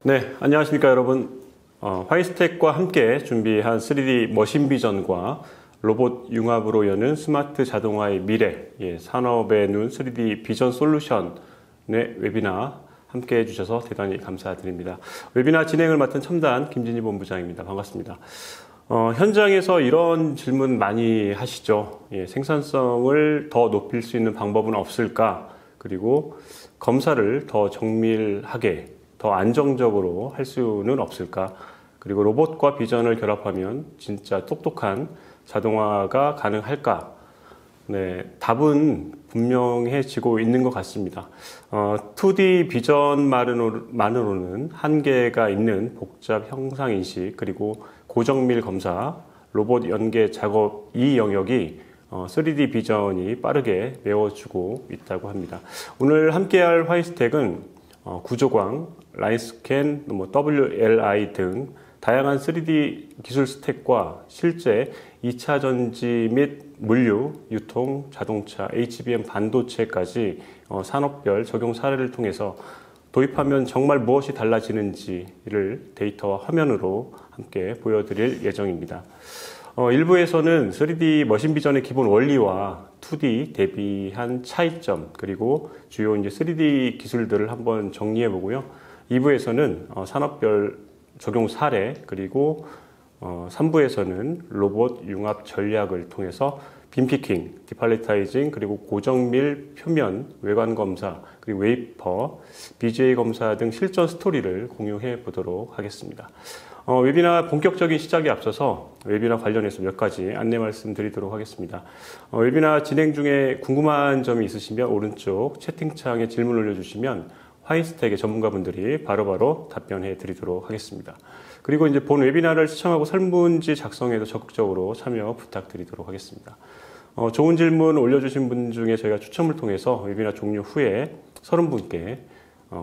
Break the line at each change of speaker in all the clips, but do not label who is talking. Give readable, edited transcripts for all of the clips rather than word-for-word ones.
네, 안녕하십니까 여러분. 화이스텍과 함께 준비한 3D 머신 비전과 로봇 융합으로 여는 스마트 자동화의 미래, 산업의 눈 3D 비전 솔루션의 웨비나 함께 해주셔서 대단히 감사드립니다. 웨비나 진행을 맡은 첨단 김진희 본부장입니다. 반갑습니다. 현장에서 이런 질문 많이 하시죠. 생산성을 더 높일 수 있는 방법은 없을까? 그리고 검사를 더 정밀하게 더 안정적으로 할 수는 없을까? 그리고 로봇과 비전을 결합하면 진짜 똑똑한 자동화가 가능할까? 네, 답은 분명해지고 있는 것 같습니다. 2D 비전만으로는 한계가 있는 복잡 형상 인식 그리고 고정밀 검사, 로봇 연계 작업 이 영역이 3D 비전이 빠르게 메워주고 있다고 합니다. 오늘 함께할 화이스텍은 구조광, 라인 스캔, WLI 등 다양한 3D 기술 스택과 실제 2차 전지 및 물류, 유통, 자동차, HBM 반도체까지 산업별 적용 사례를 통해서 도입하면 정말 무엇이 달라지는지를 데이터와 화면으로 함께 보여드릴 예정입니다. 일부에서는 3D 머신 비전의 기본 원리와 2D 대비한 차이점 그리고 주요 3D 기술들을 한번 정리해 보고요. 2부에서는 산업별 적용 사례 그리고 3부에서는 로봇 융합 전략을 통해서 빔피킹, 디팔레타이징 그리고 고정밀 표면 외관 검사 그리고 웨이퍼, BGA 검사 등 실전 스토리를 공유해 보도록 하겠습니다. 웨비나 본격적인 시작에 앞서서 웨비나 관련해서 몇 가지 안내 말씀드리도록 하겠습니다. 웨비나 진행 중에 궁금한 점이 있으시면 오른쪽 채팅창에 질문 올려주시면 화이스텍의 전문가분들이 바로바로 답변해 드리도록 하겠습니다. 그리고 이제 본 웨비나를 시청하고 설문지 작성에도 적극적으로 참여 부탁드리도록 하겠습니다. 좋은 질문 올려주신 분 중에 저희가 추첨을 통해서 웨비나 종료 후에 30분께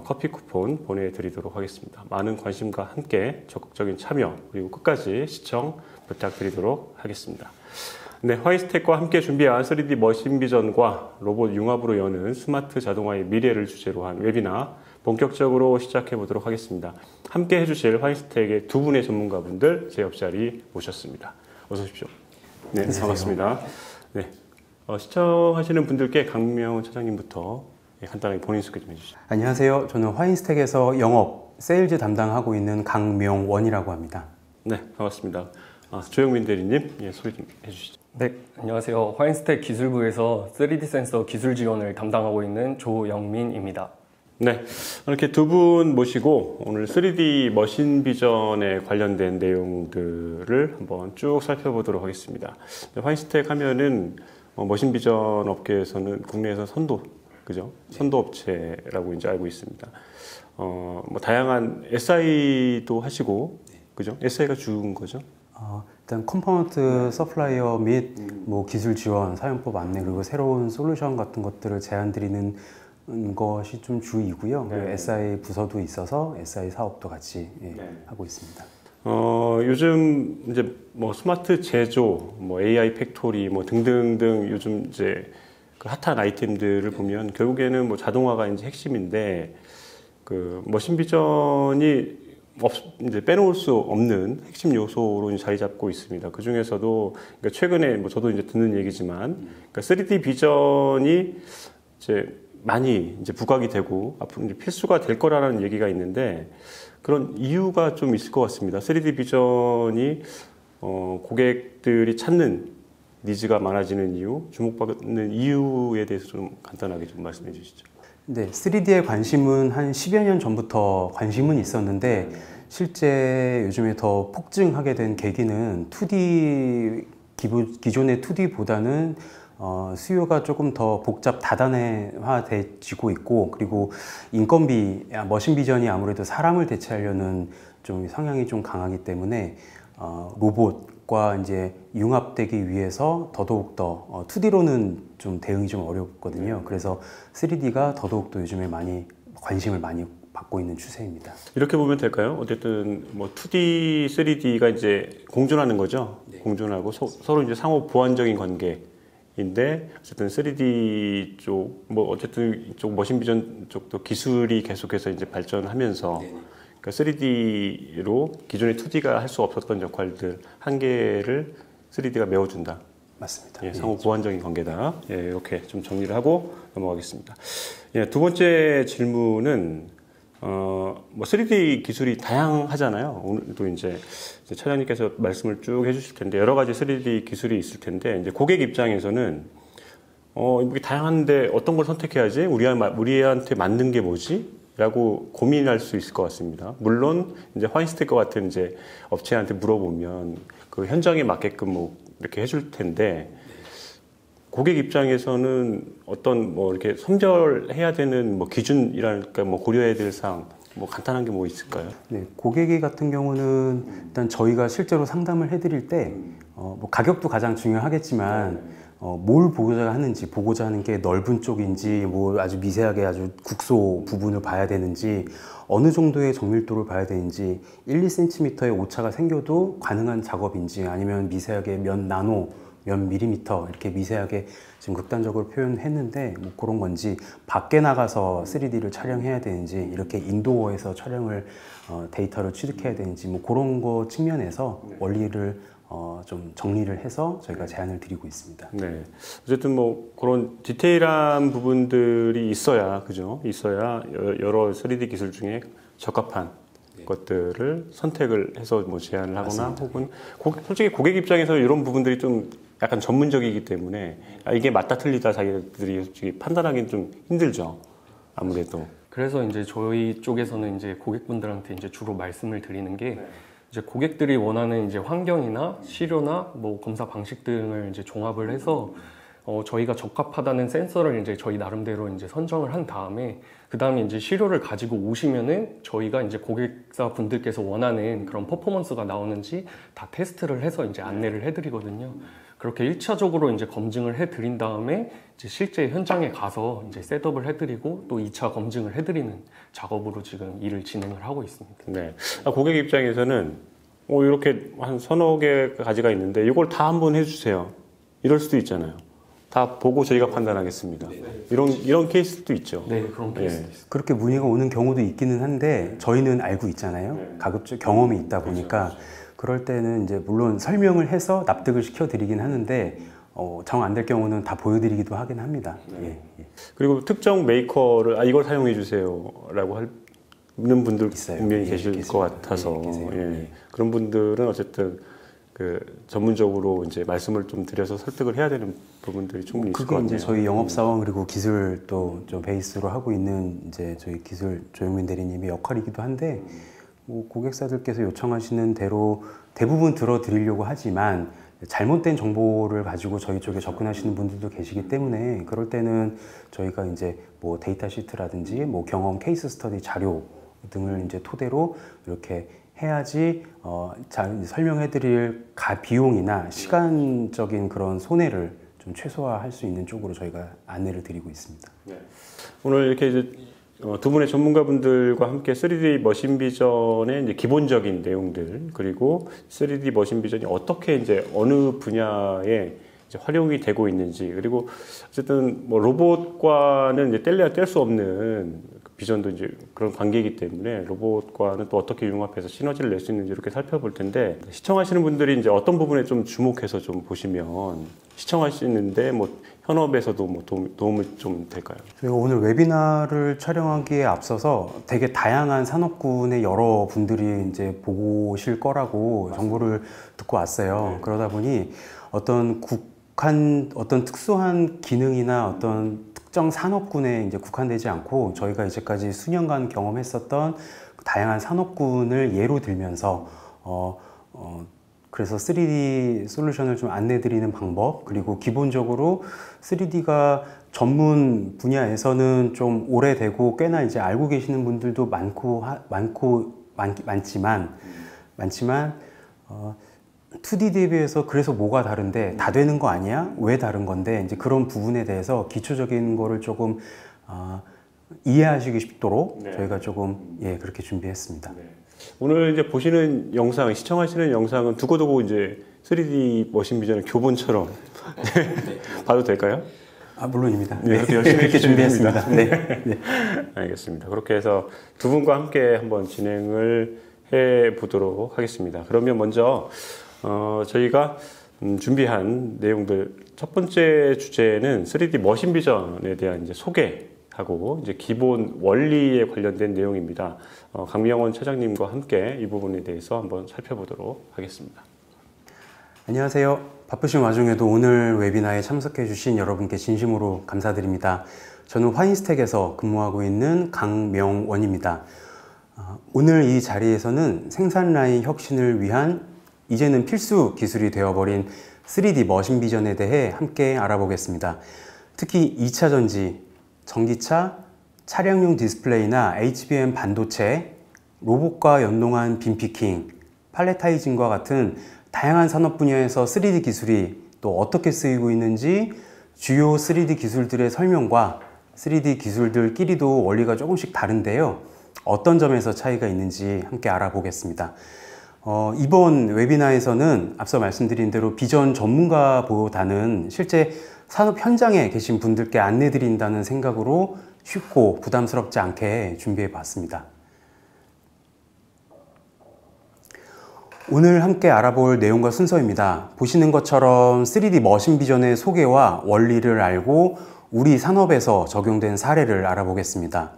커피 쿠폰 보내드리도록 하겠습니다. 많은 관심과 함께 적극적인 참여 그리고 끝까지 시청 부탁드리도록 하겠습니다. 네, 화이스텍과 함께 준비한 3D 머신 비전과 로봇 융합으로 여는 스마트 자동화의 미래를 주제로 한 웨비나 본격적으로 시작해 보도록 하겠습니다. 함께 해주실 화이스텍의 두 분의 전문가분들 제 옆자리 모셨습니다. 어서 오십시오. 네, 반갑습니다. 네, 시청하시는 분들께 강명 차장님부터 간단하게 본인 소개 좀 해주시죠.
안녕하세요. 저는 화이스텍에서 영업, 세일즈 담당하고 있는 강명원이라고 합니다.
네, 반갑습니다. 조영민 대리님, 소개 좀 해주시죠.
네, 안녕하세요. 화이스텍 기술부에서 3D 센서 기술 지원을 담당하고 있는 조영민입니다.
네, 이렇게 두 분 모시고 오늘 3D 머신 비전에 관련된 내용들을 한번 쭉 살펴보도록 하겠습니다. 화이스텍 하면은 머신 비전 업계에서는 국내에서 그죠? 선도 업체라고 이제 알고 있습니다. 다양한 SI도 하시고, 그죠? SI가 주인 거죠?
일단 컴포넌트 서플라이어 및 기술 지원, 사용법 안내 그리고 새로운 솔루션 같은 것들을 제안드리는 것이 좀 주이고요.
네.
SI 부서도 있어서 SI 사업도 같이 하고 있습니다.
요즘 이제 스마트 제조, AI 팩토리 등등등 요즘 이제 그 핫한 아이템들을 보면 결국에는 자동화가 이제 핵심인데 그 머신 비전이 이제 빼놓을 수 없는 핵심 요소로 자리 잡고 있습니다. 그 중에서도 그러니까 최근에 저도 이제 듣는 얘기지만 그러니까 3D 비전이 이제 많이 이제 부각이 되고 앞으로 이제 필수가 될 거라는 얘기가 있는데 그런 이유가 좀 있을 것 같습니다. 3D 비전이 고객들이 찾는 니즈가 많아지는 이유, 주목받는 이유에 대해서 좀 간단하게 좀 말씀해 주시죠.
네, 3D에 관심은 한 10여 년 전부터 관심은 있었는데 실제 요즘에 더 폭증하게 된 계기는 2D, 기존의 2D보다는 수요가 조금 더 복잡 다단화되지고 있고 그리고 인건비, 머신 비전이 아무래도 사람을 대체하려는 좀 성향이 좀 강하기 때문에 로봇과 이제 융합되기 위해서 더더욱 2D로는 좀 대응이 좀 어렵거든요. 그래서 3D가 더더욱 요즘에 관심을 많이 받고 있는 추세입니다.
이렇게 보면 될까요? 어쨌든 2D, 3D가 이제 공존하는 거죠. 네. 공존하고 서로 이제 상호 보완적인 관계인데 어쨌든 3D 쪽 어쨌든 이쪽 머신 비전 쪽도 기술이 계속해서 이제 발전하면서 그러니까 3D로 기존의 2D가 할 수 없었던 역할들 한계를 3D가 메워준다.
맞습니다.
예, 상호 보완적인 관계다. 예, 이렇게 좀 정리를 하고 넘어가겠습니다. 예, 두 번째 질문은 뭐 3D 기술이 다양하잖아요. 오늘도 이제 차장님께서 말씀을 쭉 해주실 텐데 여러 가지 3D 기술이 있을 텐데 이제 고객 입장에서는 이게 다양한데 어떤 걸 선택해야지 우리한테 맞는 게 뭐지? 라고 고민할 수 있을 것 같습니다. 물론 이제 화이스텍과 같은 이제 업체한테 물어보면 그 현장에 맞게끔 뭐 이렇게 해줄 텐데 고객 입장에서는 어떤 뭐 이렇게 선별해야 되는 뭐 기준이랄까 뭐 고려해야 될 사항 뭐 간단한 게 뭐 있을까요?
네, 고객이 같은 경우는 일단 저희가 실제로 상담을 해드릴 때 뭐 가격도 가장 중요하겠지만 뭘 보고자 하는 게 넓은 쪽인지 뭐 아주 미세하게 아주 국소 부분을 봐야 되는지 어느 정도의 정밀도를 봐야 되는지 1, 2cm의 오차가 생겨도 가능한 작업인지 아니면 미세하게 몇 나노 몇 밀리미터 이렇게 미세하게 지금 극단적으로 표현했는데 뭐 그런 건지 밖에 나가서 3D를 촬영해야 되는지 이렇게 인도어에서 촬영을 데이터를 취득해야 되는지 뭐 그런 거 측면에서 원리를 좀 정리를 해서 저희가 제안을 드리고 있습니다.
네. 어쨌든 뭐 그런 디테일한 부분들이 있어야 그죠? 있어야 여러 3D 기술 중에 적합한 것들을 선택을 해서 뭐 제안을 하거나
맞습니다.
혹은 솔직히 고객 입장에서 이런 부분들이 좀 약간 전문적이기 때문에 이게 맞다 틀리다 자기들이 솔직히 판단하기는 좀 힘들죠. 아무래도.
그래서 이제 저희 쪽에서는 이제 고객분들한테 이제 주로 말씀을 드리는 게 이제 고객들이 원하는 이제 환경이나 시료나 뭐 검사 방식 등을 이제 종합을 해서 저희가 적합하다는 센서를 이제 저희 나름대로 이제 선정을 한 다음에 그 다음에 이제 시료를 가지고 오시면은 저희가 이제 고객사 분들께서 원하는 그런 퍼포먼스가 나오는지 다 테스트를 해서 이제 안내를 해드리거든요. 그렇게 1차적으로 이제 검증을 해드린 다음에 이제 실제 현장에 가서 이제 셋업을 해드리고 또 2차 검증을 해드리는 작업으로 지금 일을 진행을 하고 있습니다.
네. 고객 입장에서는 이렇게 한 서너 개 가지가 있는데 이걸 다 한번 해주세요. 이럴 수도 있잖아요. 다 보고 저희가 판단하겠습니다. 이런 케이스도 있죠.
네, 그런 케이스도 있어요.
그렇게 문의가 오는 경우도 있기는 한데 저희는 알고 있잖아요. 가급적 경험이 있다 보니까 그럴 때는 이제 물론 설명을 해서 납득을 시켜드리긴 하는데 정 안 될 경우는 다 보여드리기도 하긴 합니다. 예.
그리고 특정 메이커를 이걸 사용해 주세요라고 하는 분들
있어요.
분명히
예,
계실
계세요.
것 같아서
예, 계세요.
예. 그런 분들은 어쨌든 그 전문적으로 이제 말씀을 좀 드려서 설득을 해야 되는 부분들이 충분히 있을 것
그게
같네요.
이제 저희 영업사원 그리고 기술 또 좀 베이스로 하고 있는 이제 저희 기술 조영민 대리님의 역할이기도 한데 뭐 고객사들께서 요청하시는 대로 대부분 들어드리려고 하지만 잘못된 정보를 가지고 저희 쪽에 접근하시는 분들도 계시기 때문에 그럴 때는 저희가 이제 뭐 데이터 시트라든지 뭐 경험 케이스 스터디 자료 등을 이제 토대로 이렇게 해야지 설명해드릴 비용이나 시간적인 그런 손해를 좀 최소화할 수 있는 쪽으로 저희가 안내를 드리고 있습니다.
네. 오늘 이렇게 이제 두 분의 전문가분들과 함께 3D 머신 비전의 이제 기본적인 내용들 그리고 3D 머신 비전이 어떻게 이제 어느 분야에 이제 활용이 되고 있는지 그리고 어쨌든 뭐 로봇과는 이제 뗄래야 뗄 수 없는 비전도 이제 그런 관계이기 때문에 로봇과는 또 어떻게 융합해서 시너지를 낼 수 있는지 이렇게 살펴볼 텐데 시청하시는 분들이 이제 어떤 부분에 좀 주목해서 좀 보시면 시청하시는데 뭐 현업에서도 뭐 도움을 좀 될까요?
저희가 오늘 웨비나를 촬영하기에 앞서서 되게 다양한 산업군의 여러 분들이 이제 보고 오실 거라고 정보를 듣고 왔어요. 그러다 보니 어떤 특수한 기능이나 어떤 특정 산업군에 이제 국한되지 않고 저희가 이제까지 수년간 경험했었던 다양한 산업군을 예로 들면서 그래서 3D 솔루션을 좀 안내드리는 방법 그리고 기본적으로 3D가 전문 분야에서는 좀 오래되고 꽤나 이제 알고 계시는 분들도 많지만 2D 대비해서 그래서 뭐가 다른데 다 되는 거 아니야? 왜 다른 건데? 이제 그런 부분에 대해서 기초적인 거를 조금 이해하시기 쉽도록 저희가 조금 그렇게 준비했습니다.
오늘 이제 보시는 영상, 시청하시는 영상은 두고두고 이제 3D 머신 비전의 교본처럼 봐도 될까요?
물론입니다.
네, 그렇게 열심히
이렇게
준비했습니다.
준비했습니다. 네.
알겠습니다. 그렇게 해서 두 분과 함께 한번 진행을 해 보도록 하겠습니다. 그러면 먼저 저희가 준비한 내용들 첫 번째 주제는 3D 머신 비전에 대한 이제 소개하고 이제 기본 원리에 관련된 내용입니다. 강명원 차장님과 함께 이 부분에 대해서 한번 살펴보도록 하겠습니다.
안녕하세요. 바쁘신 와중에도 오늘 웨비나에 참석해 주신 여러분께 진심으로 감사드립니다. 저는 화인스택에서 근무하고 있는 강명원입니다. 오늘 이 자리에서는 생산 라인 혁신을 위한 이제는 필수 기술이 되어버린 3D 머신 비전에 대해 함께 알아보겠습니다. 특히 2차 전지, 전기차, 차량용 디스플레이나 HBM 반도체, 로봇과 연동한 빔피킹, 팔레타이징과 같은 다양한 산업 분야에서 3D 기술이 또 어떻게 쓰이고 있는지 주요 3D 기술들의 설명과 3D 기술들끼리도 원리가 조금씩 다른데요. 어떤 점에서 차이가 있는지 함께 알아보겠습니다. 이번 웨비나에서는 앞서 말씀드린 대로 비전 전문가보다는 실제 산업 현장에 계신 분들께 안내드린다는 생각으로 쉽고 부담스럽지 않게 준비해 봤습니다. 오늘 함께 알아볼 내용과 순서입니다. 보시는 것처럼 3D 머신 비전의 소개와 원리를 알고 우리 산업에서 적용된 사례를 알아보겠습니다.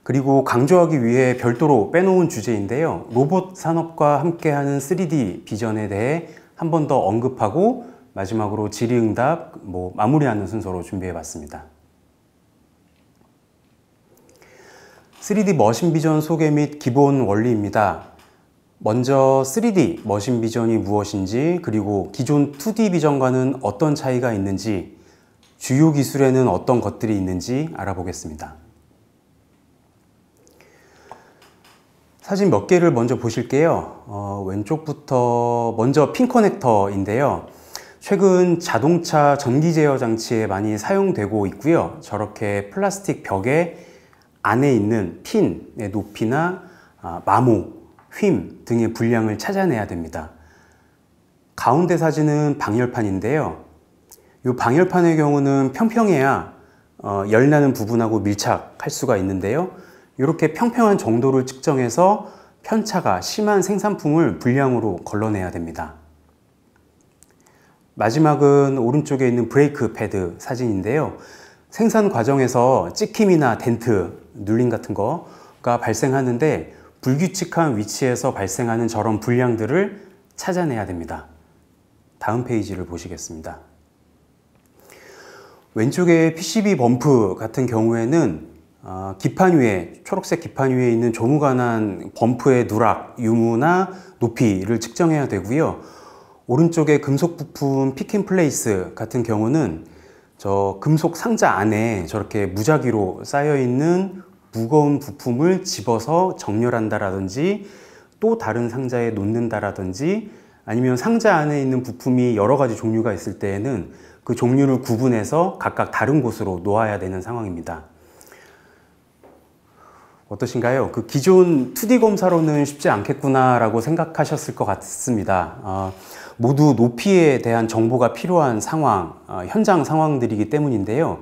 그리고 강조하기 위해 별도로 빼놓은 주제인데요. 로봇 산업과 함께하는 3D 비전에 대해 한 번 더 언급하고 마지막으로 질의응답 마무리하는 순서로 준비해 봤습니다. 3D 머신 비전 소개 및 기본 원리입니다. 먼저 3D 머신 비전이 무엇인지, 그리고 기존 2D 비전과는 어떤 차이가 있는지, 주요 기술에는 어떤 것들이 있는지 알아보겠습니다. 사진 몇 개를 먼저 보실게요. 왼쪽부터 먼저 핀 커넥터인데요. 최근 자동차 전기 제어 장치에 많이 사용되고 있고요. 저렇게 플라스틱 벽에 안에 있는 핀의 높이나 마모, 휨 등의 분량을 찾아내야 됩니다. 가운데 사진은 방열판인데요. 이 방열판의 경우는 평평해야 열나는 부분하고 밀착할 수가 있는데요. 이렇게 평평한 정도를 측정해서 편차가 심한 생산품을 분량으로 걸러내야 됩니다. 마지막은 오른쪽에 있는 브레이크 패드 사진인데요. 생산 과정에서 찍힘이나 덴트, 눌림 같은 거가 발생하는데 불규칙한 위치에서 발생하는 저런 불량들을 찾아내야 됩니다. 다음 페이지를 보시겠습니다. 왼쪽에 PCB 범프 같은 경우에는 기판 위에, 초록색 기판 위에 있는 조무간한 범프의 누락, 유무나 높이를 측정해야 되고요. 오른쪽에 금속 부품 픽앤플레이스 같은 경우는 저 금속 상자 안에 저렇게 무작위로 쌓여있는 무거운 부품을 집어서 정렬한다라든지 또 다른 상자에 놓는다라든지 아니면 상자 안에 있는 부품이 여러 가지 종류가 있을 때에는 그 종류를 구분해서 각각 다른 곳으로 놓아야 되는 상황입니다. 어떠신가요? 그 기존 2D 검사로는 쉽지 않겠구나 라고 생각하셨을 것 같습니다. 모두 높이에 대한 정보가 필요한 상황, 현장 상황들이기 때문인데요.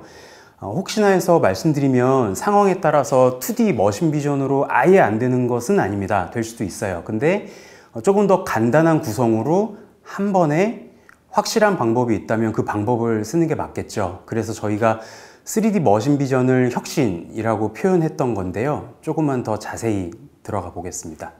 혹시나 해서 말씀드리면 상황에 따라서 2D 머신 비전으로 아예 안 되는 것은 아닙니다. 될 수도 있어요. 근데 조금 더 간단한 구성으로 한 번에 확실한 방법이 있다면 그 방법을 쓰는 게 맞겠죠. 그래서 저희가 3D 머신 비전을 혁신이라고 표현했던 건데요. 조금만 더 자세히 들어가 보겠습니다.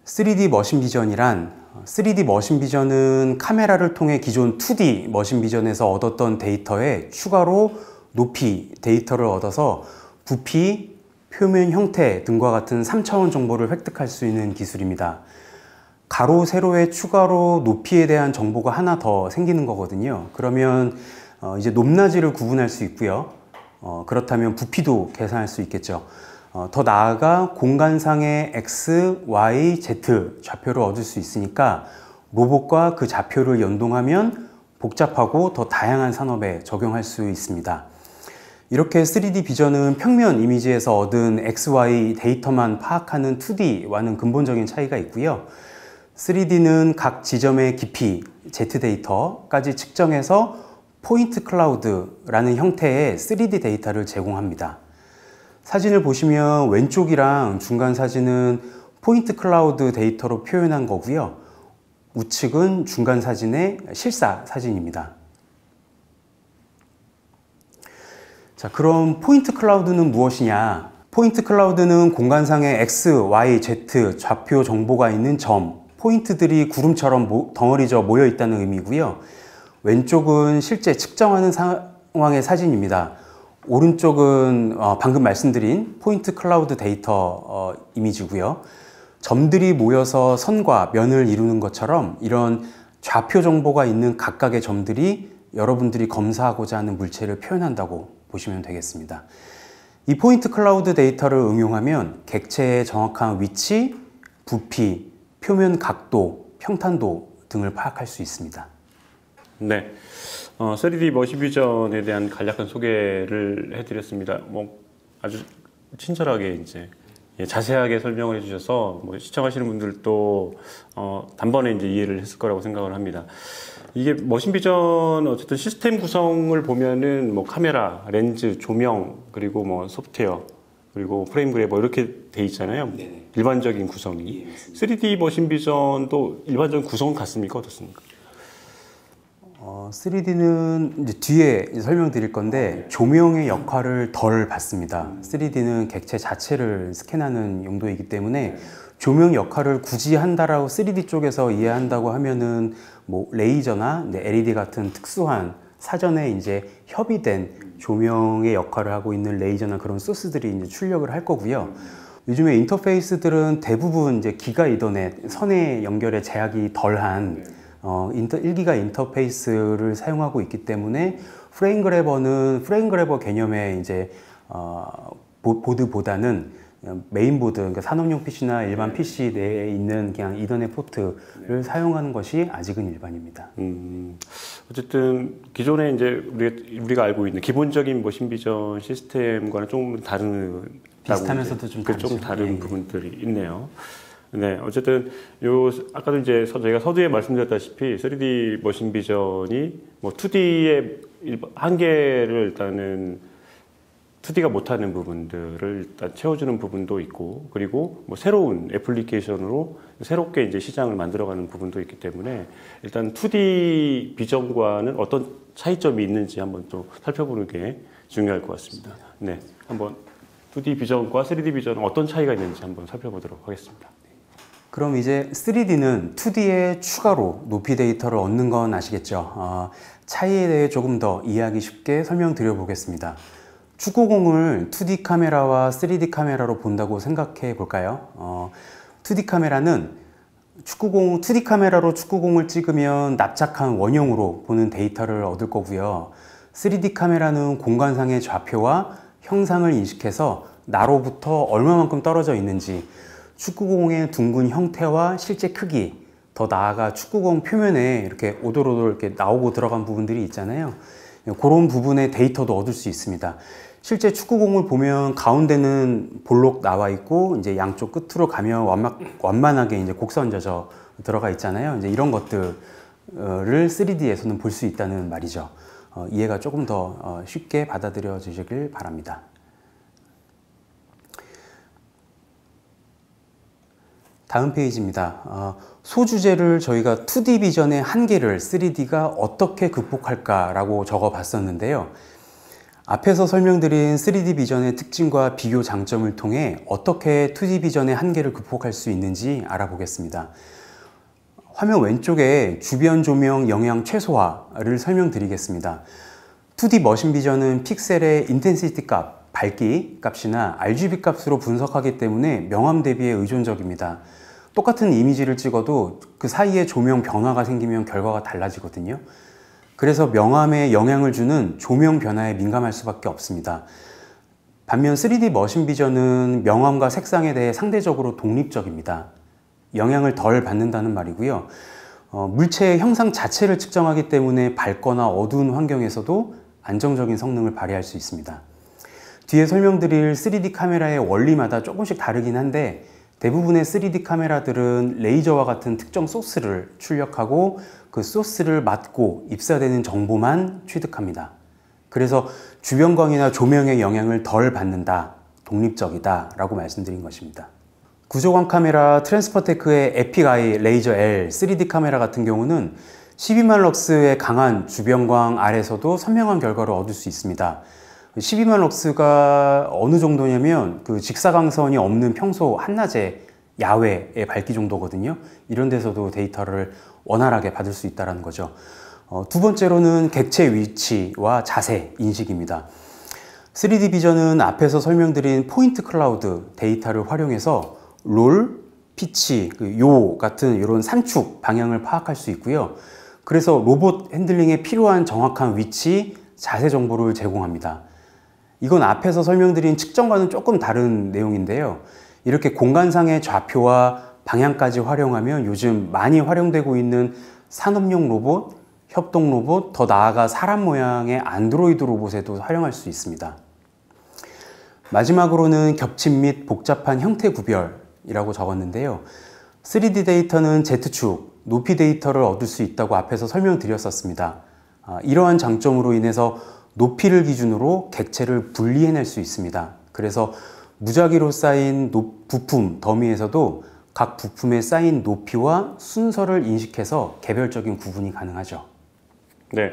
(3D 머신 비전이란) 3D 머신 비전은 카메라를 통해 기존 2D 머신 비전에서 얻었던 데이터에 추가로 높이 데이터를 얻어서 부피, 표면 형태 등과 같은 3차원 정보를 획득할 수 있는 기술입니다. 가로, 세로에 추가로 높이에 대한 정보가 하나 더 생기는 거거든요. 그러면 이제 높낮이를 구분할 수 있고요. 그렇다면 부피도 계산할 수 있겠죠. 더 나아가 공간상의 X, Y, Z 좌표를 얻을 수 있으니까 로봇과 그 좌표를 연동하면 복잡하고 더 다양한 산업에 적용할 수 있습니다. 이렇게 3D 비전은 평면 이미지에서 얻은 XY 데이터만 파악하는 2D와는 근본적인 차이가 있고요. 3D는 각 지점의 깊이, Z 데이터까지 측정해서 포인트 클라우드라는 형태의 3D 데이터를 제공합니다. 사진을 보시면 왼쪽이랑 중간 사진은 포인트 클라우드 데이터로 표현한 거고요. 우측은 중간 사진의 실사 사진입니다. 자, 그럼 포인트 클라우드는 무엇이냐? 포인트 클라우드는 공간상의 X, Y, Z 좌표 정보가 있는 점, 포인트들이 구름처럼 덩어리져 모여 있다는 의미고요. 왼쪽은 실제 측정하는 상황의 사진입니다. 오른쪽은 방금 말씀드린 포인트 클라우드 데이터 이미지고요. 점들이 모여서 선과 면을 이루는 것처럼 이런 좌표 정보가 있는 각각의 점들이 여러분들이 검사하고자 하는 물체를 표현한다고 보시면 되겠습니다. 이 포인트 클라우드 데이터를 응용하면 객체의 정확한 위치, 부피, 표면 각도, 평탄도 등을 파악할 수 있습니다.
네, 3D 머신비전에 대한 간략한 소개를 해드렸습니다. 뭐 아주 친절하게 이제 자세하게 설명을 해주셔서 뭐 시청하시는 분들도 단번에 이제 이해를 했을 거라고 생각을 합니다. 이게 머신비전 어쨌든 시스템 구성을 보면은 뭐 카메라, 렌즈, 조명, 그리고 뭐 소프트웨어, 그리고 프레임 그래버 이렇게 돼 있잖아요.
네네.
일반적인 구성이. 3D 머신비전도 일반적인 구성 같습니까? 어떻습니까?
3D는 이제 뒤에 설명드릴 건데 조명의 역할을 덜 받습니다. 3D는 객체 자체를 스캔하는 용도이기 때문에 조명 역할을 굳이 한다라고 3D 쪽에서 이해한다고 하면은 뭐 레이저나 LED 같은 특수한 사전에 이제 협의된 조명의 역할을 하고 있는 레이저나 그런 소스들이 이제 출력을 할 거고요. 요즘에 인터페이스들은 대부분 이제 기가 이더넷 선의 연결에 제약이 덜한 1기가 인터페이스를 사용하고 있기 때문에 프레임 그래버 개념의 이제 보드보다는 메인보드, 그러니까 산업용 PC나 일반 PC 내에 있는 그냥 이더넷 포트를 사용하는 것이 아직은 일반입니다.
어쨌든 기존에 이제 우리가 알고 있는 기본적인 머신비전 시스템과는 좀 다른
비슷하면서도 좀 다르죠.
좀 다른 부분들이 있네요. 네, 어쨌든 아까도 이제 저희가 서두에 말씀드렸다시피 3D 머신비전이 뭐 2D의 한계를 일단은 2D가 못하는 부분들을 일단 채워주는 부분도 있고, 그리고 뭐 새로운 애플리케이션으로 새롭게 이제 시장을 만들어가는 부분도 있기 때문에 일단 2D 비전과는 어떤 차이점이 있는지 한번 또 살펴보는 게 중요할 것 같습니다. 네, 한번 2D 비전과 3D 비전은 어떤 차이가 있는지 한번 살펴보도록 하겠습니다.
그럼 이제 3D는 2D에 추가로 높이 데이터를 얻는 건 아시겠죠? 차이에 대해 조금 더 이해하기 쉽게 설명드려 보겠습니다. 축구공을 2D 카메라와 3D 카메라로 본다고 생각해 볼까요? 2D 카메라는 2D 카메라로 축구공을 찍으면 납작한 원형으로 보는 데이터를 얻을 거고요. 3D 카메라는 공간상의 좌표와 형상을 인식해서 나로부터 얼마만큼 떨어져 있는지, 축구공의 둥근 형태와 실제 크기, 더 나아가 축구공 표면에 이렇게 오돌오돌 이렇게 나오고 들어간 부분들이 있잖아요. 그런 부분의 데이터도 얻을 수 있습니다. 실제 축구공을 보면 가운데는 볼록 나와 있고 이제 양쪽 끝으로 가면 완만하게 이제 곡선 져져 들어가 있잖아요. 이제 이런 것들을 3D에서는 볼 수 있다는 말이죠. 이해가 조금 더 쉽게 받아들여 주시길 바랍니다. 다음 페이지입니다. 소주제를 저희가 2D 비전의 한계를 3D가 어떻게 극복할까라고 적어 봤었는데요. 앞에서 설명드린 3D 비전의 특징과 비교 장점을 통해 어떻게 2D 비전의 한계를 극복할 수 있는지 알아보겠습니다. 화면 왼쪽에 주변 조명 영향 최소화를 설명드리겠습니다. 2D 머신 비전은 픽셀의 인텐시티 값, 밝기 값이나 RGB 값으로 분석하기 때문에 명암 대비에 의존적입니다. 똑같은 이미지를 찍어도 그 사이에 조명 변화가 생기면 결과가 달라지거든요. 그래서 명암에 영향을 주는 조명 변화에 민감할 수밖에 없습니다. 반면 3D 머신 비전은 명암과 색상에 대해 상대적으로 독립적입니다. 영향을 덜 받는다는 말이고요. 물체의 형상 자체를 측정하기 때문에 밝거나 어두운 환경에서도 안정적인 성능을 발휘할 수 있습니다. 뒤에 설명드릴 3D 카메라의 원리마다 조금씩 다르긴 한데 대부분의 3D 카메라들은 레이저와 같은 특정 소스를 출력하고 그 소스를 맞고 입사되는 정보만 취득합니다. 그래서 주변광이나 조명의 영향을 덜 받는다, 독립적이다 라고 말씀드린 것입니다. 구조광 카메라 트랜스퍼테크의 에픽아이 레이저 L 3D 카메라 같은 경우는 12만 럭스의 강한 주변광 아래서도 선명한 결과를 얻을 수 있습니다. 12만 럭스가 어느 정도냐면 그 직사광선이 없는 평소 한낮에 야외의 밝기 정도거든요. 이런 데서도 데이터를 원활하게 받을 수 있다는 거죠. 두 번째로는 객체 위치와 자세 인식입니다. 3D 비전은 앞에서 설명드린 포인트 클라우드 데이터를 활용해서 롤, 피치, 요 같은 이런 산축 방향을 파악할 수 있고요. 그래서 로봇 핸들링에 필요한 정확한 위치, 자세 정보를 제공합니다. 이건 앞에서 설명드린 측정과는 조금 다른 내용인데요. 이렇게 공간상의 좌표와 방향까지 활용하면 요즘 많이 활용되고 있는 산업용 로봇, 협동 로봇, 더 나아가 사람 모양의 안드로이드 로봇에도 활용할 수 있습니다. 마지막으로는 겹침 및 복잡한 형태 구별이라고 적었는데요. 3D 데이터는 Z축, 높이 데이터를 얻을 수 있다고 앞에서 설명드렸었습니다. 이러한 장점으로 인해서 높이를 기준으로 객체를 분리해낼 수 있습니다. 그래서 무작위로 쌓인 부품 더미에서도 각 부품에 쌓인 높이와 순서를 인식해서 개별적인 구분이 가능하죠.
네.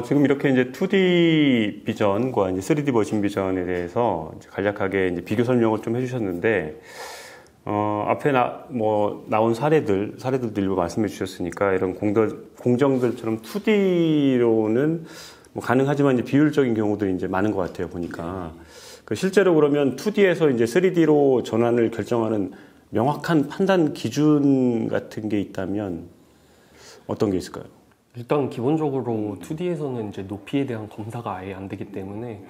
지금 이렇게 이제 2D 비전과 이제 3D 머신 비전에 대해서 이제 간략하게 이제 비교 설명을 좀 해주셨는데, 앞에 나온 사례들도 일부 말씀해 주셨으니까 이런 공정들처럼 2D로는 뭐 가능하지만 이제 비효율적인 경우도 이제 많은 것 같아요, 보니까. 실제로 그러면 2D에서 이제 3D로 전환을 결정하는 명확한 판단 기준 같은 게 있다면 어떤 게 있을까요?
일단 기본적으로 2D에서는 이제 높이에 대한 검사가 아예 안 되기 때문에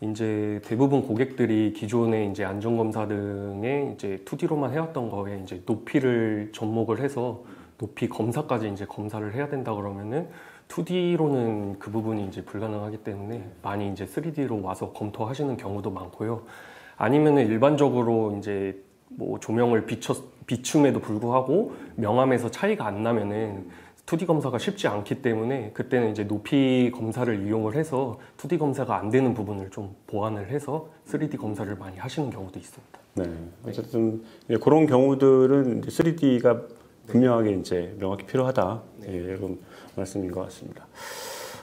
이제 대부분 고객들이 기존에 이제 안전검사 등에 이제 2D로만 해왔던 거에 이제 높이를 접목을 해서 높이 검사까지 이제 검사를 해야 된다 그러면은 2D로는 그 부분이 이제 불가능하기 때문에 많이 이제 3D로 와서 검토하시는 경우도 많고요. 아니면은 일반적으로 이제 뭐 조명을 비춤에도 불구하고 명암에서 차이가 안 나면은 2D 검사가 쉽지 않기 때문에 그때는 이제 높이 검사를 이용을 해서 2D 검사가 안 되는 부분을 좀 보완을 해서 3D 검사를 많이 하시는 경우도 있습니다.
네. 어쨌든 그런 경우들은 3D가 분명하게 이제 명확히 필요하다. 네. 이런 말씀인 것 같습니다.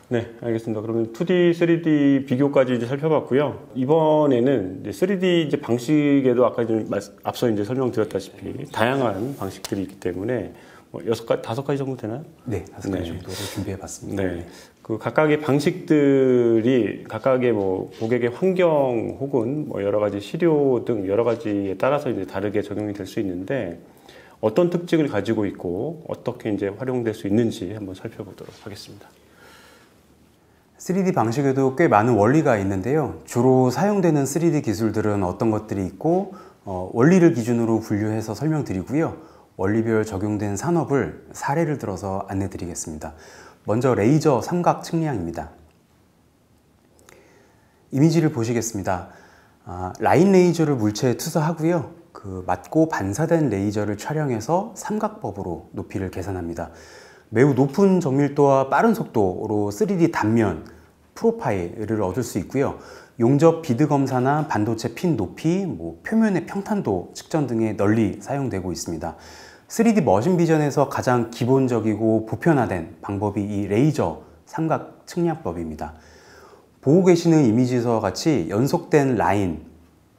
네, 알겠습니다. 그러면 2D, 3D 비교까지 이제 살펴봤고요. 이번에는 이제 3D 이제 방식에도 아까 좀 앞서 이제 설명드렸다시피 다양한 방식들이 있기 때문에 뭐 5가지 정도 되나요?
네, 5가지 정도로 준비해봤습니다.
네. 그 각각의 방식들이 각각의 뭐 고객의 환경 혹은 뭐 여러 가지 시료 등 여러 가지에 따라서 이제 다르게 적용이 될 수 있는데 어떤 특징을 가지고 있고 어떻게 이제 활용될 수 있는지 한번 살펴보도록 하겠습니다.
3D 방식에도 꽤 많은 원리가 있는데요. 주로 사용되는 3D 기술들은 어떤 것들이 있고 원리를 기준으로 분류해서 설명드리고요. 원리별 적용된 산업을 사례를 들어서 안내드리겠습니다. 먼저 레이저 삼각 측량입니다. 이미지를 보시겠습니다. 라인 레이저를 물체에 투사하고요. 그 맞고 반사된 레이저를 촬영해서 삼각법으로 높이를 계산합니다. 매우 높은 정밀도와 빠른 속도로 3D 단면, 프로파일을 얻을 수 있고요. 용접 비드 검사나 반도체 핀 높이, 표면의 평탄도 측정 등에 널리 사용되고 있습니다. 3D 머신 비전에서 가장 기본적이고 보편화된 방법이 이 레이저 삼각 측량법입니다. 보고 계시는 이미지에서 같이 연속된 라인,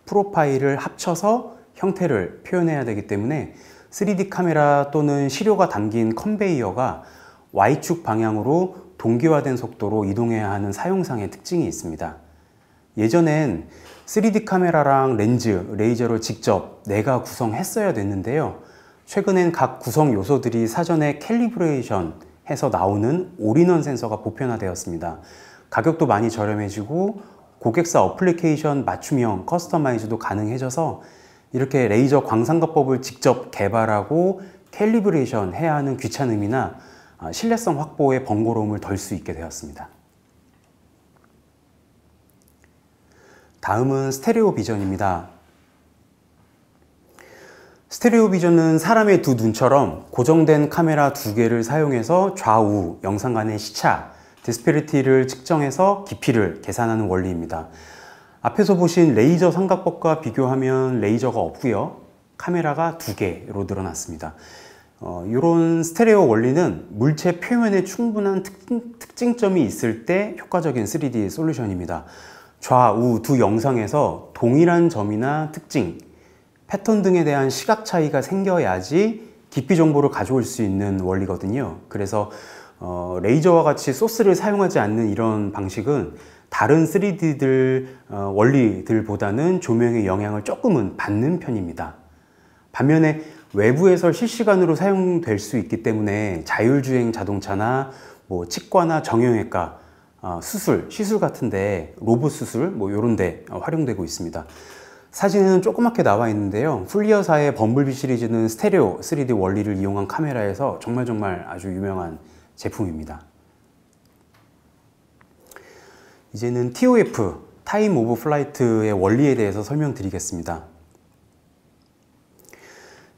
프로파일을 합쳐서 형태를 표현해야 되기 때문에 3D 카메라 또는 시료가 담긴 컨베이어가 Y축 방향으로 동기화된 속도로 이동해야 하는 사용상의 특징이 있습니다. 예전엔 3D 카메라랑 렌즈, 레이저를 직접 내가 구성했어야 됐는데요. 최근엔 각 구성 요소들이 사전에 캘리브레이션 해서 나오는 올인원 센서가 보편화되었습니다. 가격도 많이 저렴해지고 고객사 어플리케이션 맞춤형 커스터마이즈도 가능해져서 이렇게 레이저 광상가법을 직접 개발하고 캘리브레이션 해야 하는 귀찮음이나 신뢰성 확보의 번거로움을 덜 수 있게 되었습니다. 다음은 스테레오 비전입니다. 스테레오 비전은 사람의 두 눈처럼 고정된 카메라 두 개를 사용해서 좌우 영상 간의 시차, 디스페리티를 측정해서 깊이를 계산하는 원리입니다. 앞에서 보신 레이저 삼각법과 비교하면 레이저가 없고요. 카메라가 두 개로 늘어났습니다. 이런 스테레오 원리는 물체 표면에 충분한 특징점이 있을 때 효과적인 3D 솔루션입니다. 좌우 두 영상에서 동일한 점이나 특징, 패턴 등에 대한 시각 차이가 생겨야지 깊이 정보를 가져올 수 있는 원리거든요. 그래서 레이저와 같이 소스를 사용하지 않는 이런 방식은 다른 3D들 원리들보다는 조명의 영향을 조금은 받는 편입니다. 반면에 외부에서 실시간으로 사용될 수 있기 때문에 자율주행 자동차나 치과나 정형외과, 시술 같은데 로봇 수술 이런 데 활용되고 있습니다. 사진에는 조그맣게 나와 있는데요. 플리어사의 범블비 시리즈는 스테레오 3D 원리를 이용한 카메라에서 정말 아주 유명한 제품입니다. 이제는 TOF, 타임 오브 플라이트의 원리에 대해서 설명드리겠습니다.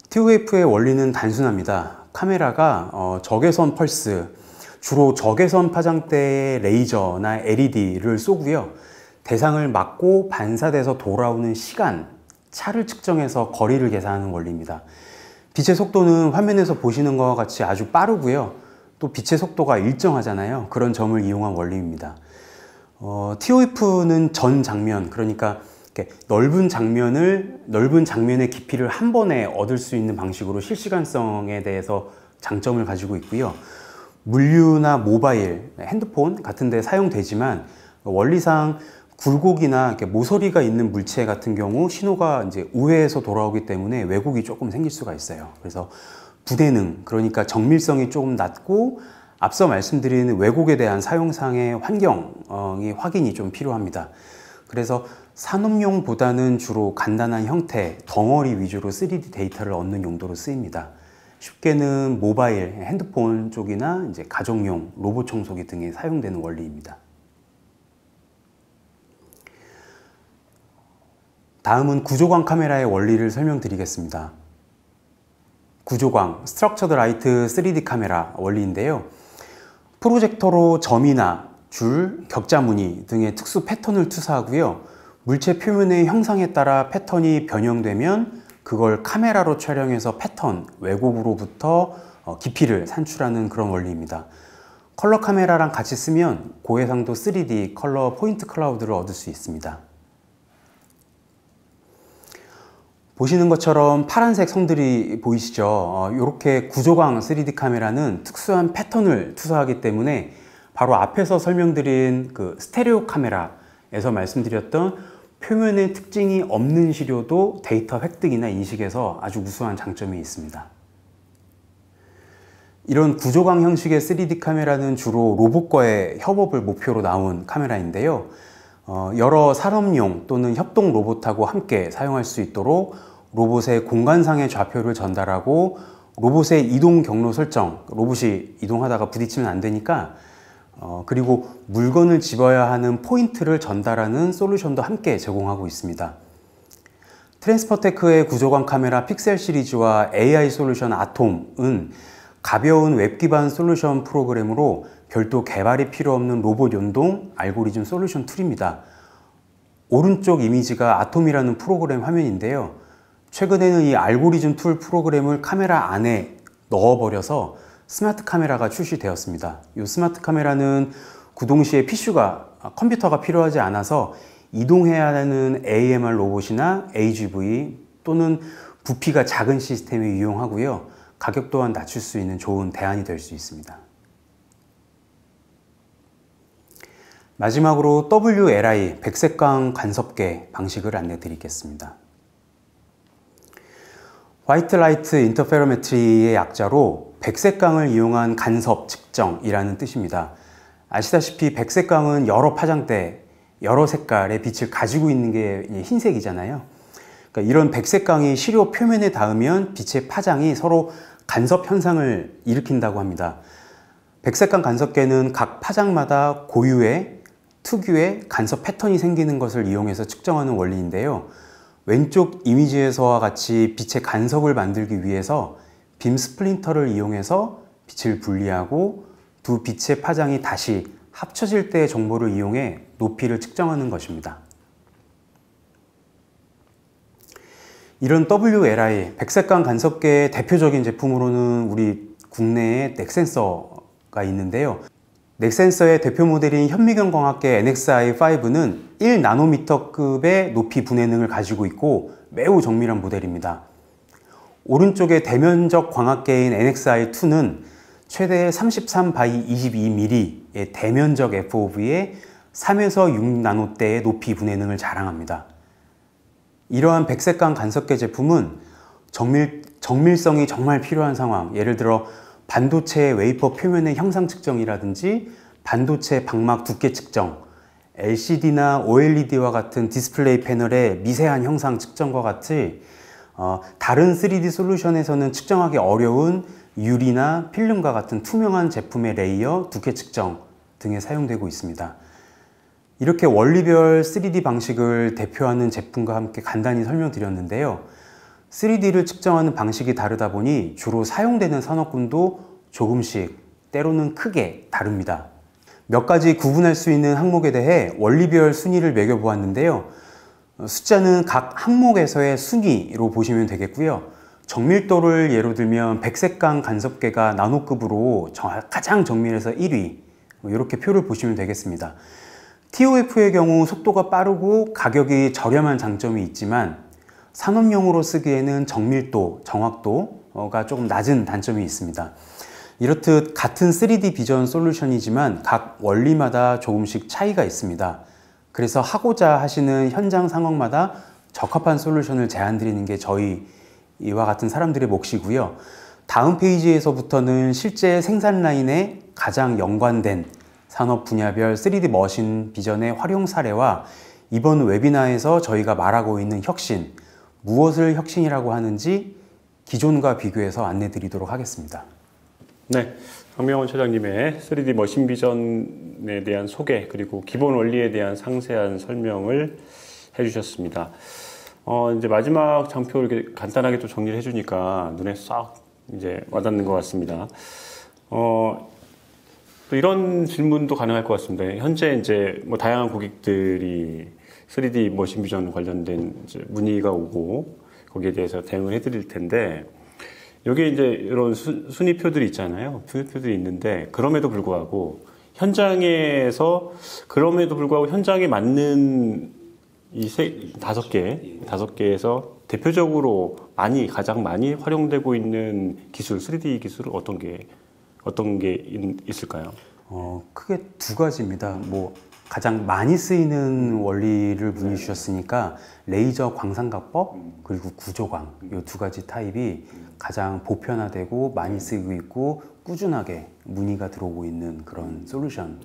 TOF의 원리는 단순합니다. 카메라가 적외선 펄스, 주로 적외선 파장대의 레이저나 LED를 쏘고요. 대상을 맞고 반사돼서 돌아오는 시간, 차를 측정해서 거리를 계산하는 원리입니다. 빛의 속도는 화면에서 보시는 것과 같이 아주 빠르고요. 또 빛의 속도가 일정하잖아요. 그런 점을 이용한 원리입니다. TOF는 전 장면, 그러니까 넓은 장면의 깊이를 한 번에 얻을 수 있는 방식으로 실시간성에 대해서 장점을 가지고 있고요. 물류나 모바일, 핸드폰 같은 데 사용되지만 원리상 굴곡이나 모서리가 있는 물체 같은 경우 신호가 이제 우회해서 돌아오기 때문에 왜곡이 조금 생길 수가 있어요. 그래서 부대능, 그러니까 정밀성이 조금 낮고 앞서 말씀드린 왜곡에 대한 사용상의 환경이 확인이 좀 필요합니다. 그래서 산업용보다는 주로 간단한 형태, 덩어리 위주로 3D 데이터를 얻는 용도로 쓰입니다. 쉽게는 모바일, 핸드폰 쪽이나 이제 가정용, 로봇 청소기 등에 사용되는 원리입니다. 다음은 구조광 카메라의 원리를 설명드리겠습니다. 구조광, 스트럭처드 라이트 3D 카메라 원리인데요. 프로젝터로 점이나 줄, 격자 무늬 등의 특수 패턴을 투사하고요. 물체 표면의 형상에 따라 패턴이 변형되면 그걸 카메라로 촬영해서 패턴, 왜곡으로부터 깊이를 산출하는 그런 원리입니다. 컬러 카메라랑 같이 쓰면 고해상도 3D 컬러 포인트 클라우드를 얻을 수 있습니다. 보시는 것처럼 파란색 성들이 보이시죠? 이렇게 구조광 3D 카메라는 특수한 패턴을 투사하기 때문에 바로 앞에서 설명드린 그 스테레오 카메라에서 말씀드렸던 표면에 특징이 없는 시료도 데이터 획득이나 인식에서 아주 우수한 장점이 있습니다. 이런 구조광 형식의 3D 카메라는 주로 로봇과의 협업을 목표로 나온 카메라인데요. 여러 산업용 또는 협동 로봇하고 함께 사용할 수 있도록 로봇의 공간상의 좌표를 전달하고 로봇의 이동 경로 설정, 로봇이 이동하다가 부딪히면 안 되니까 그리고 물건을 집어야 하는 포인트를 전달하는 솔루션도 함께 제공하고 있습니다. 트랜스퍼테크의 구조광 카메라 픽셀 시리즈와 AI 솔루션 아톰은 가벼운 웹 기반 솔루션 프로그램으로 별도 개발이 필요 없는 로봇 연동 알고리즘 솔루션 툴입니다. 오른쪽 이미지가 아톰이라는 프로그램 화면인데요. 최근에는 이 알고리즘 툴 프로그램을 카메라 안에 넣어버려서 스마트 카메라가 출시되었습니다. 이 스마트 카메라는 구동시에 컴퓨터가 필요하지 않아서 이동해야 하는 AMR 로봇이나 AGV 또는 부피가 작은 시스템에 유용하고요. 가격 또한 낮출 수 있는 좋은 대안이 될 수 있습니다. 마지막으로 WLI 백색광 간섭계 방식을 안내 드리겠습니다. 화이트 라이트 인터페로메트리의 약자로 백색광을 이용한 간섭 측정이라는 뜻입니다. 아시다시피 백색광은 여러 파장대, 여러 색깔의 빛을 가지고 있는 게 흰색이잖아요. 그러니까 이런 백색광이 시료 표면에 닿으면 빛의 파장이 서로 간섭 현상을 일으킨다고 합니다. 백색광 간섭계는 각 파장마다 고유의 특유의 간섭 패턴이 생기는 것을 이용해서 측정하는 원리인데요. 왼쪽 이미지에서와 같이 빛의 간섭을 만들기 위해서 빔 스플린터를 이용해서 빛을 분리하고 두 빛의 파장이 다시 합쳐질 때의 정보를 이용해 높이를 측정하는 것입니다. 이런 WLI, 백색광 간섭계의 대표적인 제품으로는 우리 국내에 넥센서가 있는데요. 넥센서의 대표 모델인 현미경광학계 NXi5는 1나노미터급의 높이 분해능을 가지고 있고 매우 정밀한 모델입니다. 오른쪽의 대면적 광학계인 NXi2는 최대 33 by 22mm의 대면적 FOV에 3에서 6나노대의 높이 분해능을 자랑합니다. 이러한 백색광 간섭계 제품은 정밀성이 정말 필요한 상황, 예를 들어 반도체 웨이퍼 표면의 형상 측정이라든지 반도체 방막 두께 측정, LCD나 OLED와 같은 디스플레이 패널의 미세한 형상 측정과 같이 다른 3D 솔루션에서는 측정하기 어려운 유리나 필름과 같은 투명한 제품의 레이어, 두께 측정 등에 사용되고 있습니다. 이렇게 원리별 3D 방식을 대표하는 제품과 함께 간단히 설명드렸는데요. 3D를 측정하는 방식이 다르다 보니 주로 사용되는 산업군도 조금씩, 때로는 크게 다릅니다. 몇 가지 구분할 수 있는 항목에 대해 원리별 순위를 매겨보았는데요. 숫자는 각 항목에서의 순위로 보시면 되겠고요. 정밀도를 예로 들면 백색광 간섭계가 나노급으로 가장 정밀해서 1위, 이렇게 표를 보시면 되겠습니다. TOF의 경우 속도가 빠르고 가격이 저렴한 장점이 있지만 산업용으로 쓰기에는 정밀도, 정확도가 조금 낮은 단점이 있습니다. 이렇듯 같은 3D 비전 솔루션이지만 각 원리마다 조금씩 차이가 있습니다. 그래서 하고자 하시는 현장 상황마다 적합한 솔루션을 제안드리는 게 저희와 같은 사람들의 몫이고요. 다음 페이지에서부터는 실제 생산 라인에 가장 연관된 산업 분야별 3D 머신 비전의 활용 사례와 이번 웨비나에서 저희가 말하고 있는 혁신, 무엇을 혁신이라고 하는지 기존과 비교해서 안내 드리도록 하겠습니다.
네, 강명원 차장님의 3D 머신 비전에 대한 소개 그리고 기본 원리에 대한 상세한 설명을 해주셨습니다. 이제 마지막 장표 이렇게 간단하게 또 정리를 해주니까 눈에 싹 이제 와닿는 것 같습니다. 또 이런 질문도 가능할 것 같습니다. 현재 이제 뭐 다양한 고객들이 3D 머신 비전 관련된 이제 문의가 오고 거기에 대해서 대응을 해드릴 텐데 여기에 이제 이런 순위표들이 있잖아요. 순위표들이 있는데 그럼에도 불구하고 현장에 맞는 이 다섯 개에서 대표적으로 가장 많이 활용되고 있는 기술, 3D 기술은 어떤 게 있을까요?
크게 두 가지입니다. 가장 많이 쓰이는 원리를 문의 주셨으니까 레이저 광산가법 그리고 구조광 이 두 가지 타입이 가장 보편화되고 많이 쓰이고 있고 꾸준하게 문의가 들어오고 있는 그런 솔루션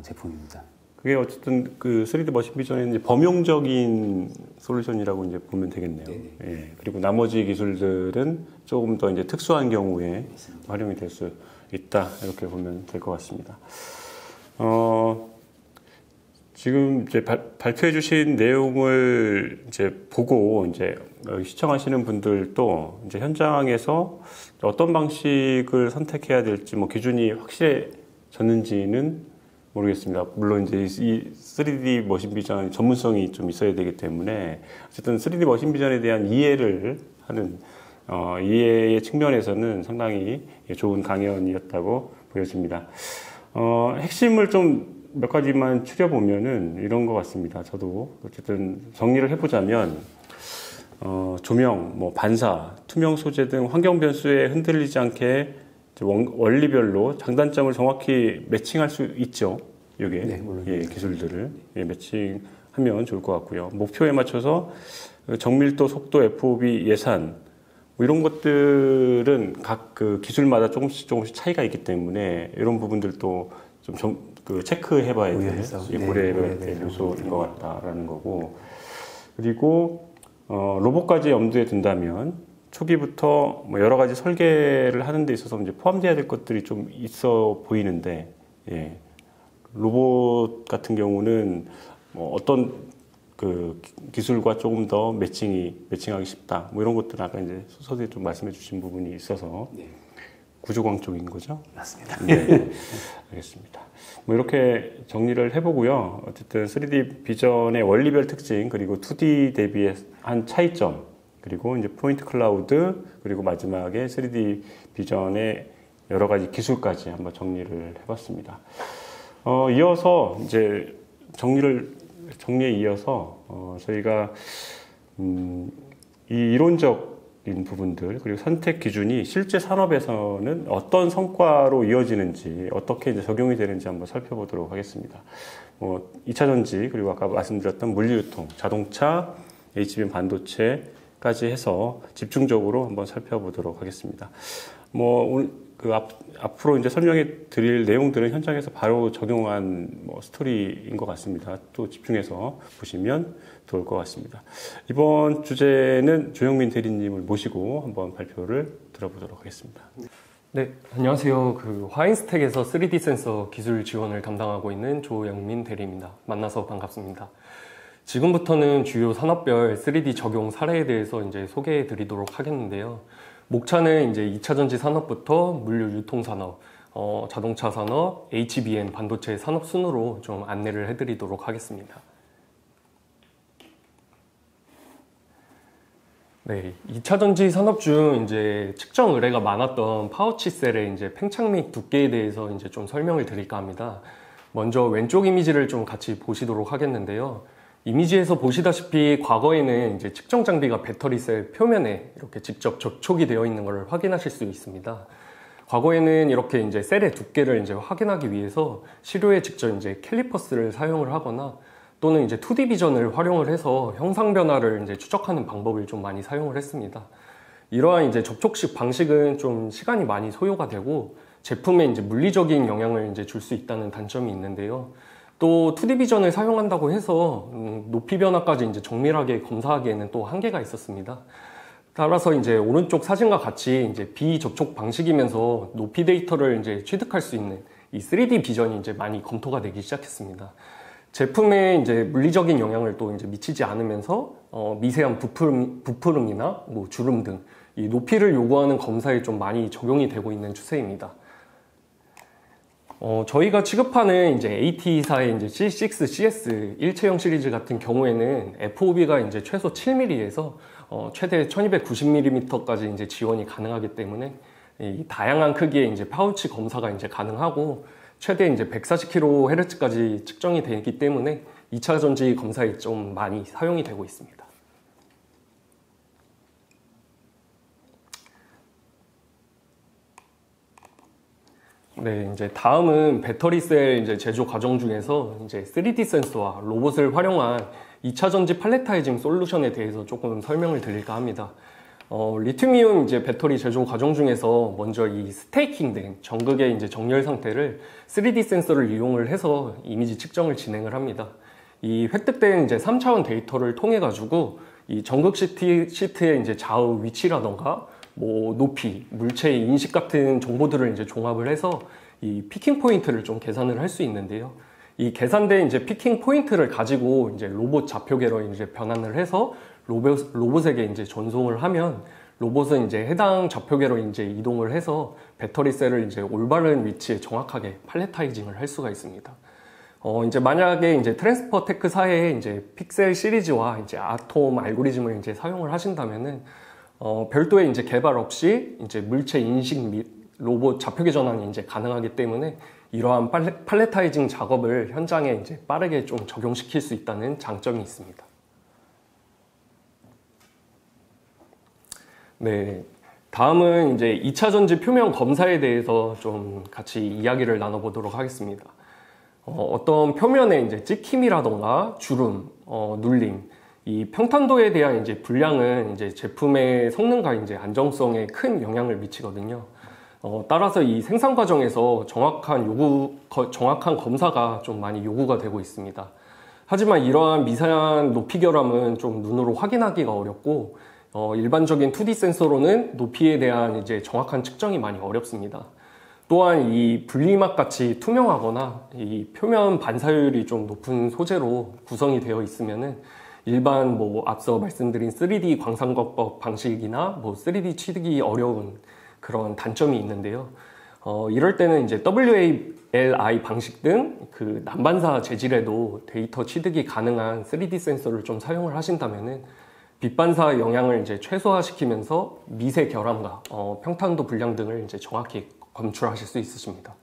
제품입니다.
그게 어쨌든 그 3D 머신 비전의 이제 범용적인 솔루션이라고 이제 보면 되겠네요. 예. 그리고 나머지 기술들은 조금 더 이제 특수한 경우에 활용이 될 수 있다 이렇게 보면 될 것 같습니다. 지금 이제 발표해 주신 내용을 이제 보고 이제 시청하시는 분들도 이제 현장에서 어떤 방식을 선택해야 될지 기준이 확실해졌는지는 모르겠습니다. 물론 이제 이 3D 머신 비전 전문성이 좀 있어야 되기 때문에 어쨌든 3D 머신 비전에 대한 이해를 하는 이해의 측면에서는 상당히 좋은 강연이었다고 보여집니다. 핵심을 좀 몇 가지만 추려보면은 이런 것 같습니다. 저도 어쨌든 정리를 해보자면 조명, 반사, 투명 소재 등 환경 변수에 흔들리지 않게 원리별로 장단점을 정확히 매칭할 수 있죠. 이게
네, 물론.
기술들을 매칭하면 좋을 것 같고요. 목표에 맞춰서 정밀도, 속도, FOV, 예산 이런 것들은 각 그 기술마다 조금씩 사이가 있기 때문에 이런 부분들도 좀 체크해봐야 고려해봐야 될 요소인 것 같다라는 거고, 그리고 로봇까지 염두에 둔다면 초기부터 여러 가지 설계를 하는 데 있어서 이제 포함되어야 될 것들이 좀 있어 보이는데, 로봇 같은 경우는 뭐 어떤 그 기술과 조금 더 매칭하기 쉽다. 뭐 이런 것들 아까 이제 서두에 좀 말씀해 주신 부분이 있어서 구조광 쪽인 거죠?
맞습니다.
네, 알겠습니다. 뭐 이렇게 정리를 해보고요. 어쨌든 3D 비전의 원리별 특징 그리고 2D 대비한 차이점 그리고 이제 포인트 클라우드 그리고 마지막에 3D 비전의 여러 가지 기술까지 한번 정리를 해봤습니다. 이어서 이제 정리에 이어서 저희가 이 이론적인 부분들 그리고 선택 기준이 실제 산업에서는 어떤 성과로 이어지는지 어떻게 이제 적용이 되는지 한번 살펴보도록 하겠습니다. 2차 전지 그리고 아까 말씀드렸던 물류유통, 자동차, HBM 반도체까지 해서 집중적으로 한번 살펴보도록 하겠습니다. 앞으로 이제 설명해 드릴 내용들은 현장에서 바로 적용한 스토리인 것 같습니다. 또 집중해서 보시면 좋을 것 같습니다. 이번 주제는 조영민 대리님을 모시고 한번 발표를 들어보도록 하겠습니다.
네, 안녕하세요. 화인스택에서 3D 센서 기술 지원을 담당하고 있는 조영민 대리입니다. 만나서 반갑습니다. 지금부터는 주요 산업별 3D 적용 사례에 대해서 이제 소개해 드리도록 하겠는데요. 목차는 이제 2차 전지 산업부터 물류 유통 산업, 자동차 산업, HBM 반도체 산업 순으로 좀 안내를 해드리도록 하겠습니다. 네, 2차 전지 산업 중 이제 측정 의뢰가 많았던 파우치 셀의 이제 팽창 및 두께에 대해서 이제 좀 설명을 드릴까 합니다. 먼저 왼쪽 이미지를 좀 같이 보시도록 하겠는데요. 이미지에서 보시다시피 과거에는 이제 측정 장비가 배터리 셀 표면에 이렇게 직접 접촉이 되어 있는 것을 확인하실 수 있습니다. 과거에는 이렇게 이제 셀의 두께를 이제 확인하기 위해서 시료에 직접 이제 캘리퍼스를 사용을 하거나 또는 이제 2D 비전을 활용을 해서 형상 변화를 이제 추적하는 방법을 좀 많이 사용을 했습니다. 이러한 이제 접촉식 방식은 좀 시간이 많이 소요가 되고 제품에 이제 물리적인 영향을 이제 줄 수 있다는 단점이 있는데요. 또 2D 비전을 사용한다고 해서 높이 변화까지 이제 정밀하게 검사하기에는 또 한계가 있었습니다. 따라서 이제 오른쪽 사진과 같이 이제 비접촉 방식이면서 높이 데이터를 이제 취득할 수 있는 이 3D 비전이 이제 많이 검토가 되기 시작했습니다. 제품에 이제 물리적인 영향을 또 이제 미치지 않으면서 미세한 부푸름이나 뭐 주름 등 이 높이를 요구하는 검사에 좀 많이 적용이 되고 있는 추세입니다. 저희가 취급하는 이제 AT사의 이제 C6, CS 일체형 시리즈 같은 경우에는 FOB가 이제 최소 7mm에서 최대 1290mm까지 이제 지원이 가능하기 때문에 이 다양한 크기의 이제 파우치 검사가 이제 가능하고 최대 이제 140kHz까지 측정이 되기 때문에 2차 전지 검사에 좀 많이 사용이 되고 있습니다. 네, 이제 다음은 배터리 셀 이제 제조 과정 중에서 이제 3D 센서와 로봇을 활용한 2차 전지 팔레타이징 솔루션에 대해서 조금 설명을 드릴까 합니다. 리튬이온 이제 배터리 제조 과정 중에서 먼저 이 스테이킹된 전극의 이제 정렬 상태를 3D 센서를 이용을 해서 이미지 측정을 진행을 합니다. 이 획득된 이제 3차원 데이터를 통해 가지고 이 전극 시트의 이제 좌우 위치라던가 뭐 높이, 물체의 인식 같은 정보들을 이제 종합을 해서 이 피킹 포인트를 좀 계산을 할 수 있는데요. 이 계산된 이제 피킹 포인트를 가지고 이제 로봇 좌표계로 이제 변환을 해서 로봇에게 이제 전송을 하면 로봇은 이제 해당 좌표계로 이제 이동을 해서 배터리 셀을 이제 올바른 위치에 정확하게 팔레타이징을 할 수가 있습니다. 이제 만약에 이제 트랜스퍼 테크사의 이제 픽셀 시리즈와 이제 아톰 알고리즘을 이제 사용을 하신다면은 별도의 이제 개발 없이 이제 물체 인식 및 로봇 좌표계 전환이 이제 가능하기 때문에 이러한 팔레타이징 작업을 현장에 이제 빠르게 좀 적용시킬 수 있다는 장점이 있습니다. 네. 다음은 이제 2차 전지 표면 검사에 대해서 좀 같이 이야기를 나눠보도록 하겠습니다. 어떤 표면에 이제 찍힘이라던가 주름, 눌림, 이 평탄도에 대한 이제 불량은 이제 제품의 성능과 이제 안정성에 큰 영향을 미치거든요. 따라서 이 생산 과정에서 정확한 검사가 좀 많이 요구가 되고 있습니다. 하지만 이러한 미세한 높이 결함은 좀 눈으로 확인하기가 어렵고, 일반적인 2D 센서로는 높이에 대한 이제 정확한 측정이 많이 어렵습니다. 또한 이 분리막 같이 투명하거나 이 표면 반사율이 좀 높은 소재로 구성이 되어 있으면은 일반 뭐 앞서 말씀드린 3D 광상광법 방식이나 뭐 3D 취득이 어려운 그런 단점이 있는데요. 이럴 때는 이제 WALI 방식 등 그 난반사 재질에도 데이터 취득이 가능한 3D 센서를 좀 사용을 하신다면은 빛 반사 영향을 이제 최소화시키면서 미세 결함과 평탄도 불량 등을 이제 정확히 검출하실 수 있으십니다.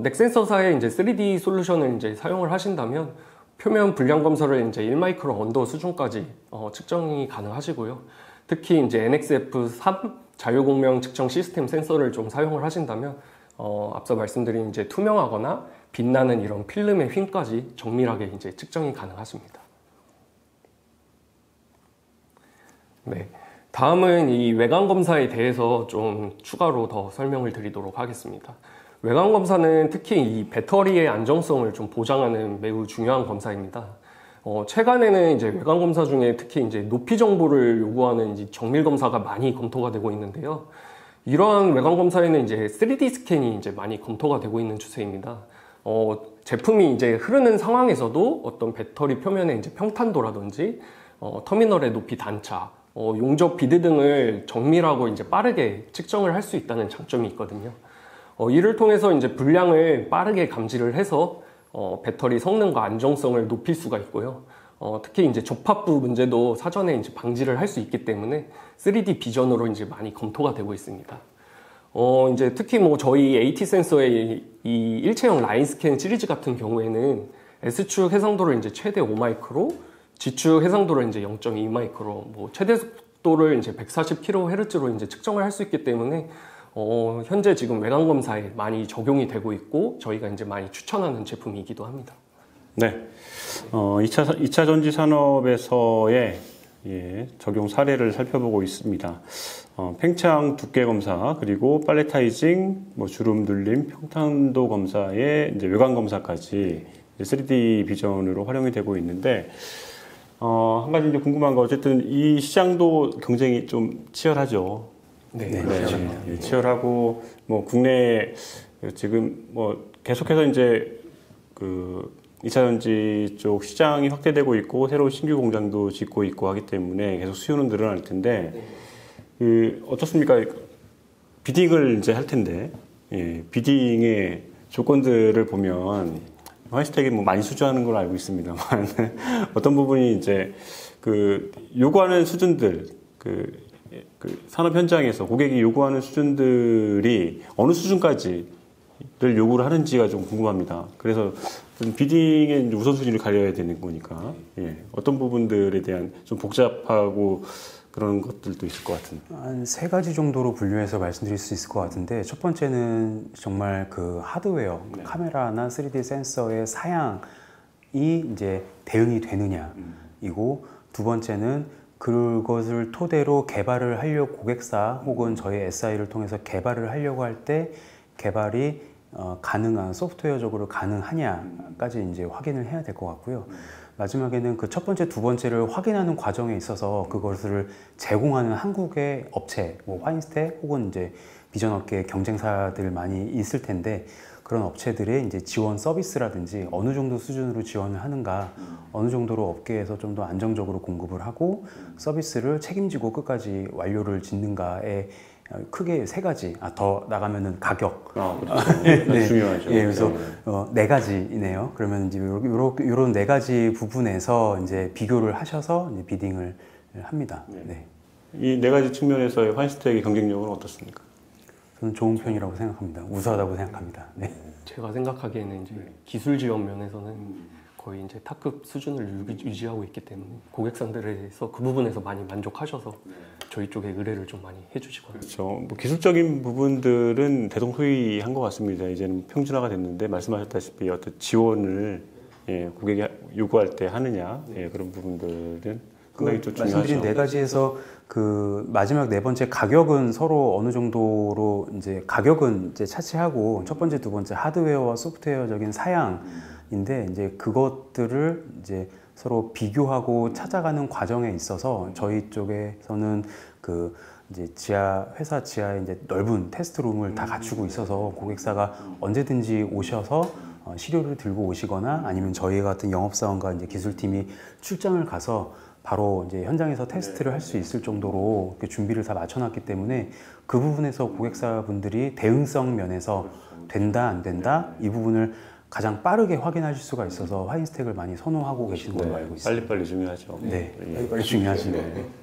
넥 센서사의 이제 3D 솔루션을 이제 사용을 하신다면 표면 불량 검사를 이제 1마이크로 언더 수준까지 측정이 가능하시고요. 특히 이제 NXF3 자율공명 측정 시스템 센서를 좀 사용을 하신다면 앞서 말씀드린 이제 투명하거나 빛나는 이런 필름의 휨까지 정밀하게 이제 측정이 가능하십니다. 네. 다음은 이 외관 검사에 대해서 좀 추가로 더 설명을 드리도록 하겠습니다. 외관 검사는 특히 이 배터리의 안정성을 좀 보장하는 매우 중요한 검사입니다. 최근에는 이제 외관 검사 중에 특히 이제 높이 정보를 요구하는 이제 정밀 검사가 많이 검토가 되고 있는데요. 이러한 외관 검사에는 이제 3D 스캔이 이제 많이 검토가 되고 있는 추세입니다. 제품이 이제 흐르는 상황에서도 어떤 배터리 표면의 이제 평탄도라든지 터미널의 높이 단차, 용접 비드 등을 정밀하고 이제 빠르게 측정을 할 수 있다는 장점이 있거든요. 이를 통해서 이제 불량을 빠르게 감지를 해서 배터리 성능과 안정성을 높일 수가 있고요. 특히 이제 접합부 문제도 사전에 이제 방지를 할 수 있기 때문에 3D 비전으로 이제 많이 검토가 되고 있습니다. 이제 특히 뭐 저희 AT 센서의 이 일체형 라인 스캔 시리즈 같은 경우에는 S축 해상도를 이제 최대 5마이크로, G축 해상도를 이제 0.2마이크로, 뭐 최대 속도를 이제 140kHz로 이제 측정을 할 수 있기 때문에 현재 지금 외관 검사에 많이 적용이 되고 있고 저희가 이제 많이 추천하는 제품이기도 합니다.
네, 2차 전지 산업에서의 적용 사례를 살펴보고 있습니다. 팽창 두께 검사, 그리고 팔레타이징, 뭐 주름 눌림, 평탄도 검사의 이제 외관 검사까지 3D 비전으로 활용이 되고 있는데, 한 가지 이제 궁금한 거, 어쨌든 이 시장도 경쟁이 좀 치열하죠.
네,
그렇죠. 네, 치열하고, 뭐 국내 지금 뭐 계속해서 이제 그 2차 전지 쪽 시장이 확대되고 있고 새로운 신규 공장도 짓고 있고 하기 때문에 계속 수요는 늘어날 텐데, 어떻습니까? 비딩을 이제 할 텐데, 비딩의 조건들을 보면 화이스텍이 뭐 많이 수주하는 걸로 알고 있습니다만 어떤 부분이 이제 그 요구하는 수준들, 그 산업 현장에서 고객이 요구하는 수준들이 어느 수준까지를 요구를 하는지가 좀 궁금합니다. 그래서 비딩의 우선순위를 가려야 되는 거니까, 어떤 부분들에 대한 좀 복잡하고 그런 것들도 있을 것 같은데.
한 세 가지 정도로 분류해서 말씀드릴 수 있을 것 같은데, 첫 번째는 정말 그 하드웨어, 카메라나 3D 센서의 사양이 이제 대응이 되느냐이고, 두 번째는 그것을 토대로 개발을 하려고 고객사 혹은 저희 SI를 통해서 개발을 하려고 할 때 개발이 가능한, 소프트웨어적으로 가능하냐까지 이제 확인을 해야 될 것 같고요. 마지막에는 그 첫 번째, 두 번째를 확인하는 과정에 있어서 그것을 제공하는 한국의 업체, 뭐 화인스텍 혹은 이제 비전업계 경쟁사들 많이 있을 텐데, 그런 업체들의 이제 지원 서비스라든지 어느 정도 수준으로 지원을 하는가, 어느 정도로 업계에서 좀 더 안정적으로 공급을 하고 서비스를 책임지고 끝까지 완료를 짓는가에 크게 세 가지, 더 나가면은 가격.
그렇죠. 네. 중요하죠.
그래서 네 가지이네요. 그러면 이제 요런 네 가지 부분에서 이제 비교를 하셔서 이제 비딩을 합니다. 네.
이 네 가지 측면에서의 화이스텍의 경쟁력은 어떻습니까?
저는 좋은 편이라고 생각합니다. 우수하다고 생각합니다. 네.
제가 생각하기에는 이제 기술 지원 면에서는 거의 이제 탑급 수준을 유지하고 있기 때문에 고객상들에서 그 부분에서 많이 만족하셔서 저희 쪽에 의뢰를 좀 많이 해주시고.
그렇죠. 뭐 기술적인 부분들은 대동소이한 것 같습니다. 이제는 평준화가 됐는데, 말씀하셨다시피 어떤 지원을 고객이 요구할 때 하느냐, 그런 부분들은 상당히 좀 중요하죠.
말씀드린 네 가지에서 그 마지막 네 번째 가격은 서로 어느 정도로 이제 가격은 이제 차치하고, 첫 번째, 두 번째 하드웨어와 소프트웨어적인 사양인데, 이제 그것들을 이제 서로 비교하고 찾아가는 과정에 있어서 저희 쪽에서는 그 이제 회사 지하에 이제 넓은 테스트룸을 다 갖추고 있어서 고객사가 언제든지 오셔서 시료를 들고 오시거나 아니면 저희 같은 영업사원과 이제 기술팀이 출장을 가서 바로 이제 현장에서 테스트를 할 수 있을 정도로 준비를 다 맞춰놨기 때문에 그 부분에서 고객사분들이 대응성 면에서 된다 안 된다 이 부분을 가장 빠르게 확인하실 수가 있어서 화인스택을 많이 선호하고 계시는 걸로 알고 있습니다.
빨리빨리 중요하죠.
네,
예.
빨리 중요하죠.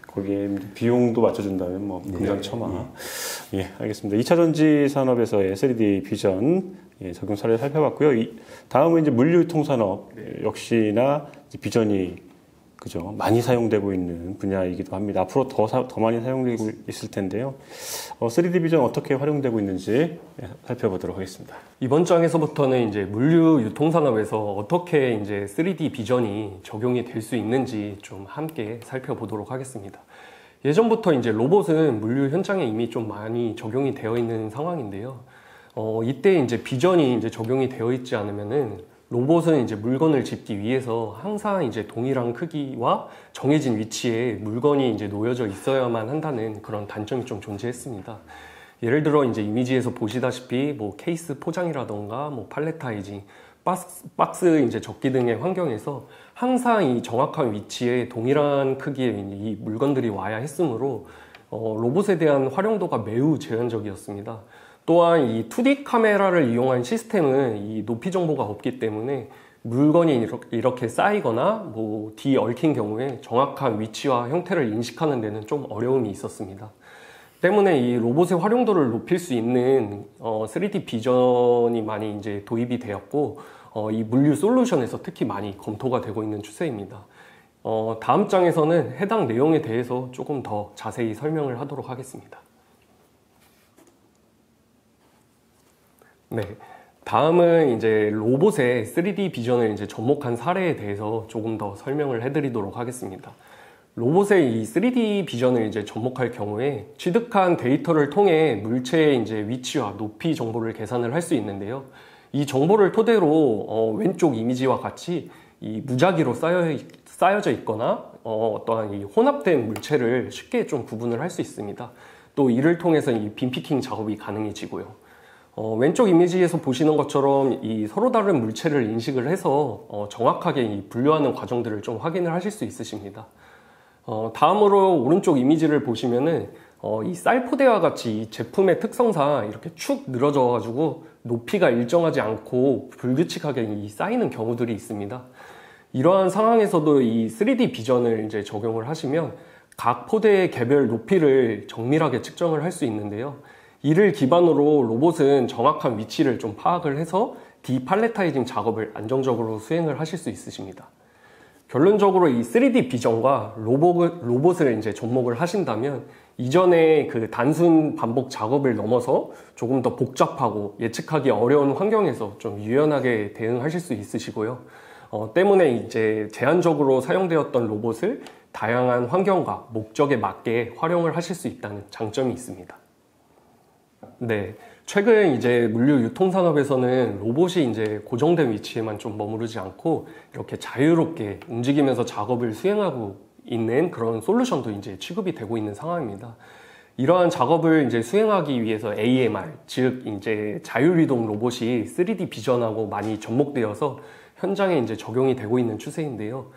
거기에 비용도 맞춰준다면 뭐 금상첨화. 예, 알겠습니다. 2차 전지 산업에서의 3D 비전 적용 사례를 살펴봤고요. 다음은 이제 물류유통산업 역시나 이제 비전이 그죠 많이 사용되고 있는 분야이기도 합니다. 앞으로 더 많이 사용되고 있을 텐데요. 3D 비전 어떻게 활용되고 있는지 살펴보도록 하겠습니다.
이번 장에서부터는 이제 물류 유통산업에서 어떻게 이제 3D 비전이 적용이 될 수 있는지 좀 함께 살펴보도록 하겠습니다. 예전부터 이제 로봇은 물류 현장에 이미 좀 많이 적용이 되어 있는 상황인데요. 이때 이제 비전이 이제 적용이 되어 있지 않으면은 로봇은 이제 물건을 짚기 위해서 항상 이제 동일한 크기와 정해진 위치에 물건이 이제 놓여져 있어야만 한다는 그런 단점이 좀 존재했습니다. 예를 들어 이제 이미지에서 보시다시피 뭐 케이스 포장이라던가 뭐 팔레타이징, 박스 이제 접기 등의 환경에서 항상 이 정확한 위치에 동일한 크기의 이 물건들이 와야 했으므로 로봇에 대한 활용도가 매우 제한적이었습니다. 또한 이 2D 카메라를 이용한 시스템은 이 높이 정보가 없기 때문에 물건이 이렇게 쌓이거나 뭐 뒤얽힌 경우에 정확한 위치와 형태를 인식하는 데는 좀 어려움이 있었습니다. 때문에 이 로봇의 활용도를 높일 수 있는 3D 비전이 많이 이제 도입이 되었고 이 물류 솔루션에서 특히 많이 검토가 되고 있는 추세입니다. 다음 장에서는 해당 내용에 대해서 조금 더 자세히 설명을 하도록 하겠습니다. 네, 다음은 이제 로봇의 3D 비전을 이제 접목한 사례에 대해서 조금 더 설명을 해드리도록 하겠습니다. 로봇의 이 3D 비전을 이제 접목할 경우에 취득한 데이터를 통해 물체의 이제 위치와 높이 정보를 계산을 할 수 있는데요. 이 정보를 토대로 왼쪽 이미지와 같이 이 무작위로 쌓여져 있거나 어떠한 이 혼합된 물체를 쉽게 좀 구분을 할 수 있습니다. 또 이를 통해서 이 빈피킹 작업이 가능해지고요. 왼쪽 이미지에서 보시는 것처럼 이 서로 다른 물체를 인식을 해서 정확하게 이 분류하는 과정들을 좀 확인을 하실 수 있으십니다. 다음으로 오른쪽 이미지를 보시면은 이 쌀포대와 같이 이 제품의 특성상 이렇게 축 늘어져 가지고 높이가 일정하지 않고 불규칙하게 이 쌓이는 경우들이 있습니다. 이러한 상황에서도 이 3D 비전을 이제 적용을 하시면 각 포대의 개별 높이를 정밀하게 측정을 할 수 있는데요. 이를 기반으로 로봇은 정확한 위치를 좀 파악을 해서 디팔레타이징 작업을 안정적으로 수행을 하실 수 있으십니다. 결론적으로 이 3D 비전과 로봇을 이제 접목을 하신다면 이전에 그 단순 반복 작업을 넘어서 조금 더 복잡하고 예측하기 어려운 환경에서 좀 유연하게 대응하실 수 있으시고요. 때문에 이제 제한적으로 사용되었던 로봇을 다양한 환경과 목적에 맞게 활용을 하실 수 있다는 장점이 있습니다. 네, 최근 이제 물류 유통산업에서는 로봇이 이제 고정된 위치에만 좀 머무르지 않고 이렇게 자유롭게 움직이면서 작업을 수행하고 있는 그런 솔루션도 이제 취급이 되고 있는 상황입니다. 이러한 작업을 이제 수행하기 위해서 AMR, 즉 이제 자율이동 로봇이 3D 비전하고 많이 접목되어서 현장에 이제 적용이 되고 있는 추세인데요.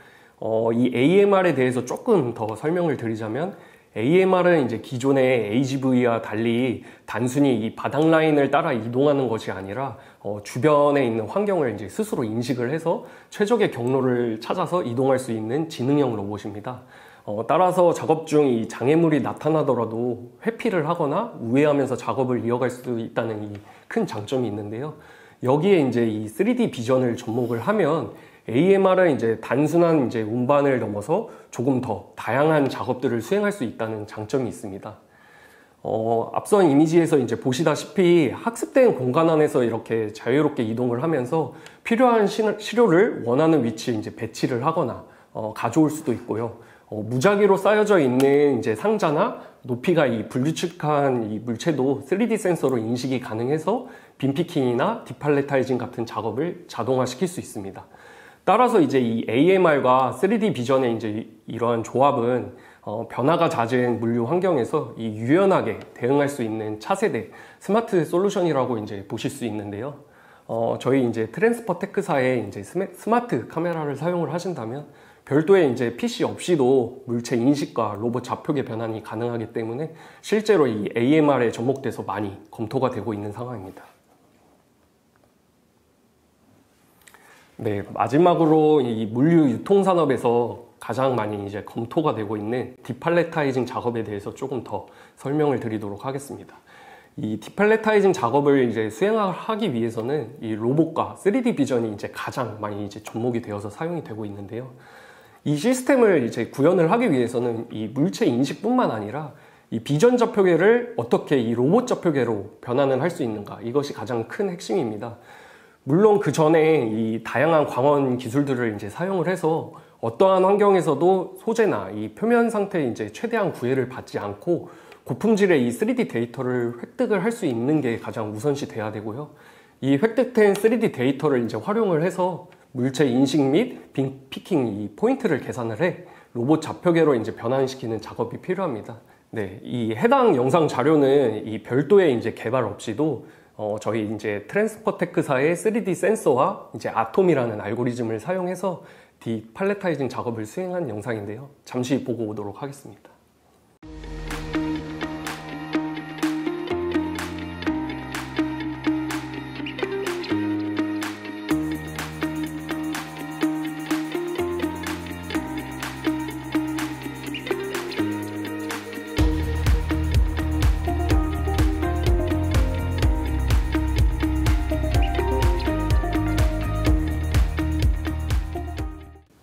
이 AMR에 대해서 조금 더 설명을 드리자면 AMR은 이제 기존의 AGV와 달리 단순히 이 바닥 라인을 따라 이동하는 것이 아니라 주변에 있는 환경을 이제 스스로 인식을 해서 최적의 경로를 찾아서 이동할 수 있는 지능형 로봇입니다. 따라서 작업 중 이 장애물이 나타나더라도 회피를 하거나 우회하면서 작업을 이어갈 수 있다는 이 큰 장점이 있는데요. 여기에 이제 이 3D 비전을 접목을 하면 AMR은 이제 단순한 이제 운반을 넘어서 조금 더 다양한 작업들을 수행할 수 있다는 장점이 있습니다. 앞선 이미지에서 이제 보시다시피 학습된 공간 안에서 이렇게 자유롭게 이동을 하면서 필요한 시료를 원하는 위치에 이제 배치를 하거나 가져올 수도 있고요. 무작위로 쌓여져 있는 이제 상자나 높이가 이 불규칙한 이 물체도 3D 센서로 인식이 가능해서 빈피킹이나 디팔레타이징 같은 작업을 자동화시킬 수 있습니다. 따라서 이제 이 AMR과 3D 비전의 이제 이러한 조합은 변화가 잦은 물류 환경에서 이 유연하게 대응할 수 있는 차세대 스마트 솔루션이라고 이제 보실 수 있는데요. 저희 이제 트랜스퍼 테크사의 이제 스마트 카메라를 사용을 하신다면 별도의 이제 PC 없이도 물체 인식과 로봇 좌표계 변환이 가능하기 때문에 실제로 이 AMR에 접목돼서 많이 검토가 되고 있는 상황입니다. 네, 마지막으로 이 물류 유통 산업에서 가장 많이 이제 검토가 되고 있는 디팔레타이징 작업에 대해서 조금 더 설명을 드리도록 하겠습니다. 이 디팔레타이징 작업을 이제 수행하기 위해서는 이 로봇과 3D 비전이 이제 가장 많이 이제 접목이 되어서 사용이 되고 있는데요. 이 시스템을 이제 구현을 하기 위해서는 이 물체 인식뿐만 아니라 이 비전 좌표계를 어떻게 이 로봇 좌표계로 변환을 할 수 있는가, 이것이 가장 큰 핵심입니다. 물론 그 전에 이 다양한 광원 기술들을 이제 사용을 해서 어떠한 환경에서도 소재나 이 표면 상태에 이제 최대한 구애를 받지 않고 고품질의 이 3D 데이터를 획득을 할 수 있는 게 가장 우선시 돼야 되고요. 이 획득된 3D 데이터를 이제 활용을 해서 물체 인식 및 피킹 이 포인트를 계산을 해 로봇 좌표계로 이제 변환시키는 작업이 필요합니다. 네, 이 해당 영상 자료는 이 별도의 이제 개발 없이도 저희 이제 트랜스퍼 테크사의 3D 센서와 이제 아톰이라는 알고리즘을 사용해서 디팔레타이징 작업을 수행한 영상인데요. 잠시 보고 오도록 하겠습니다.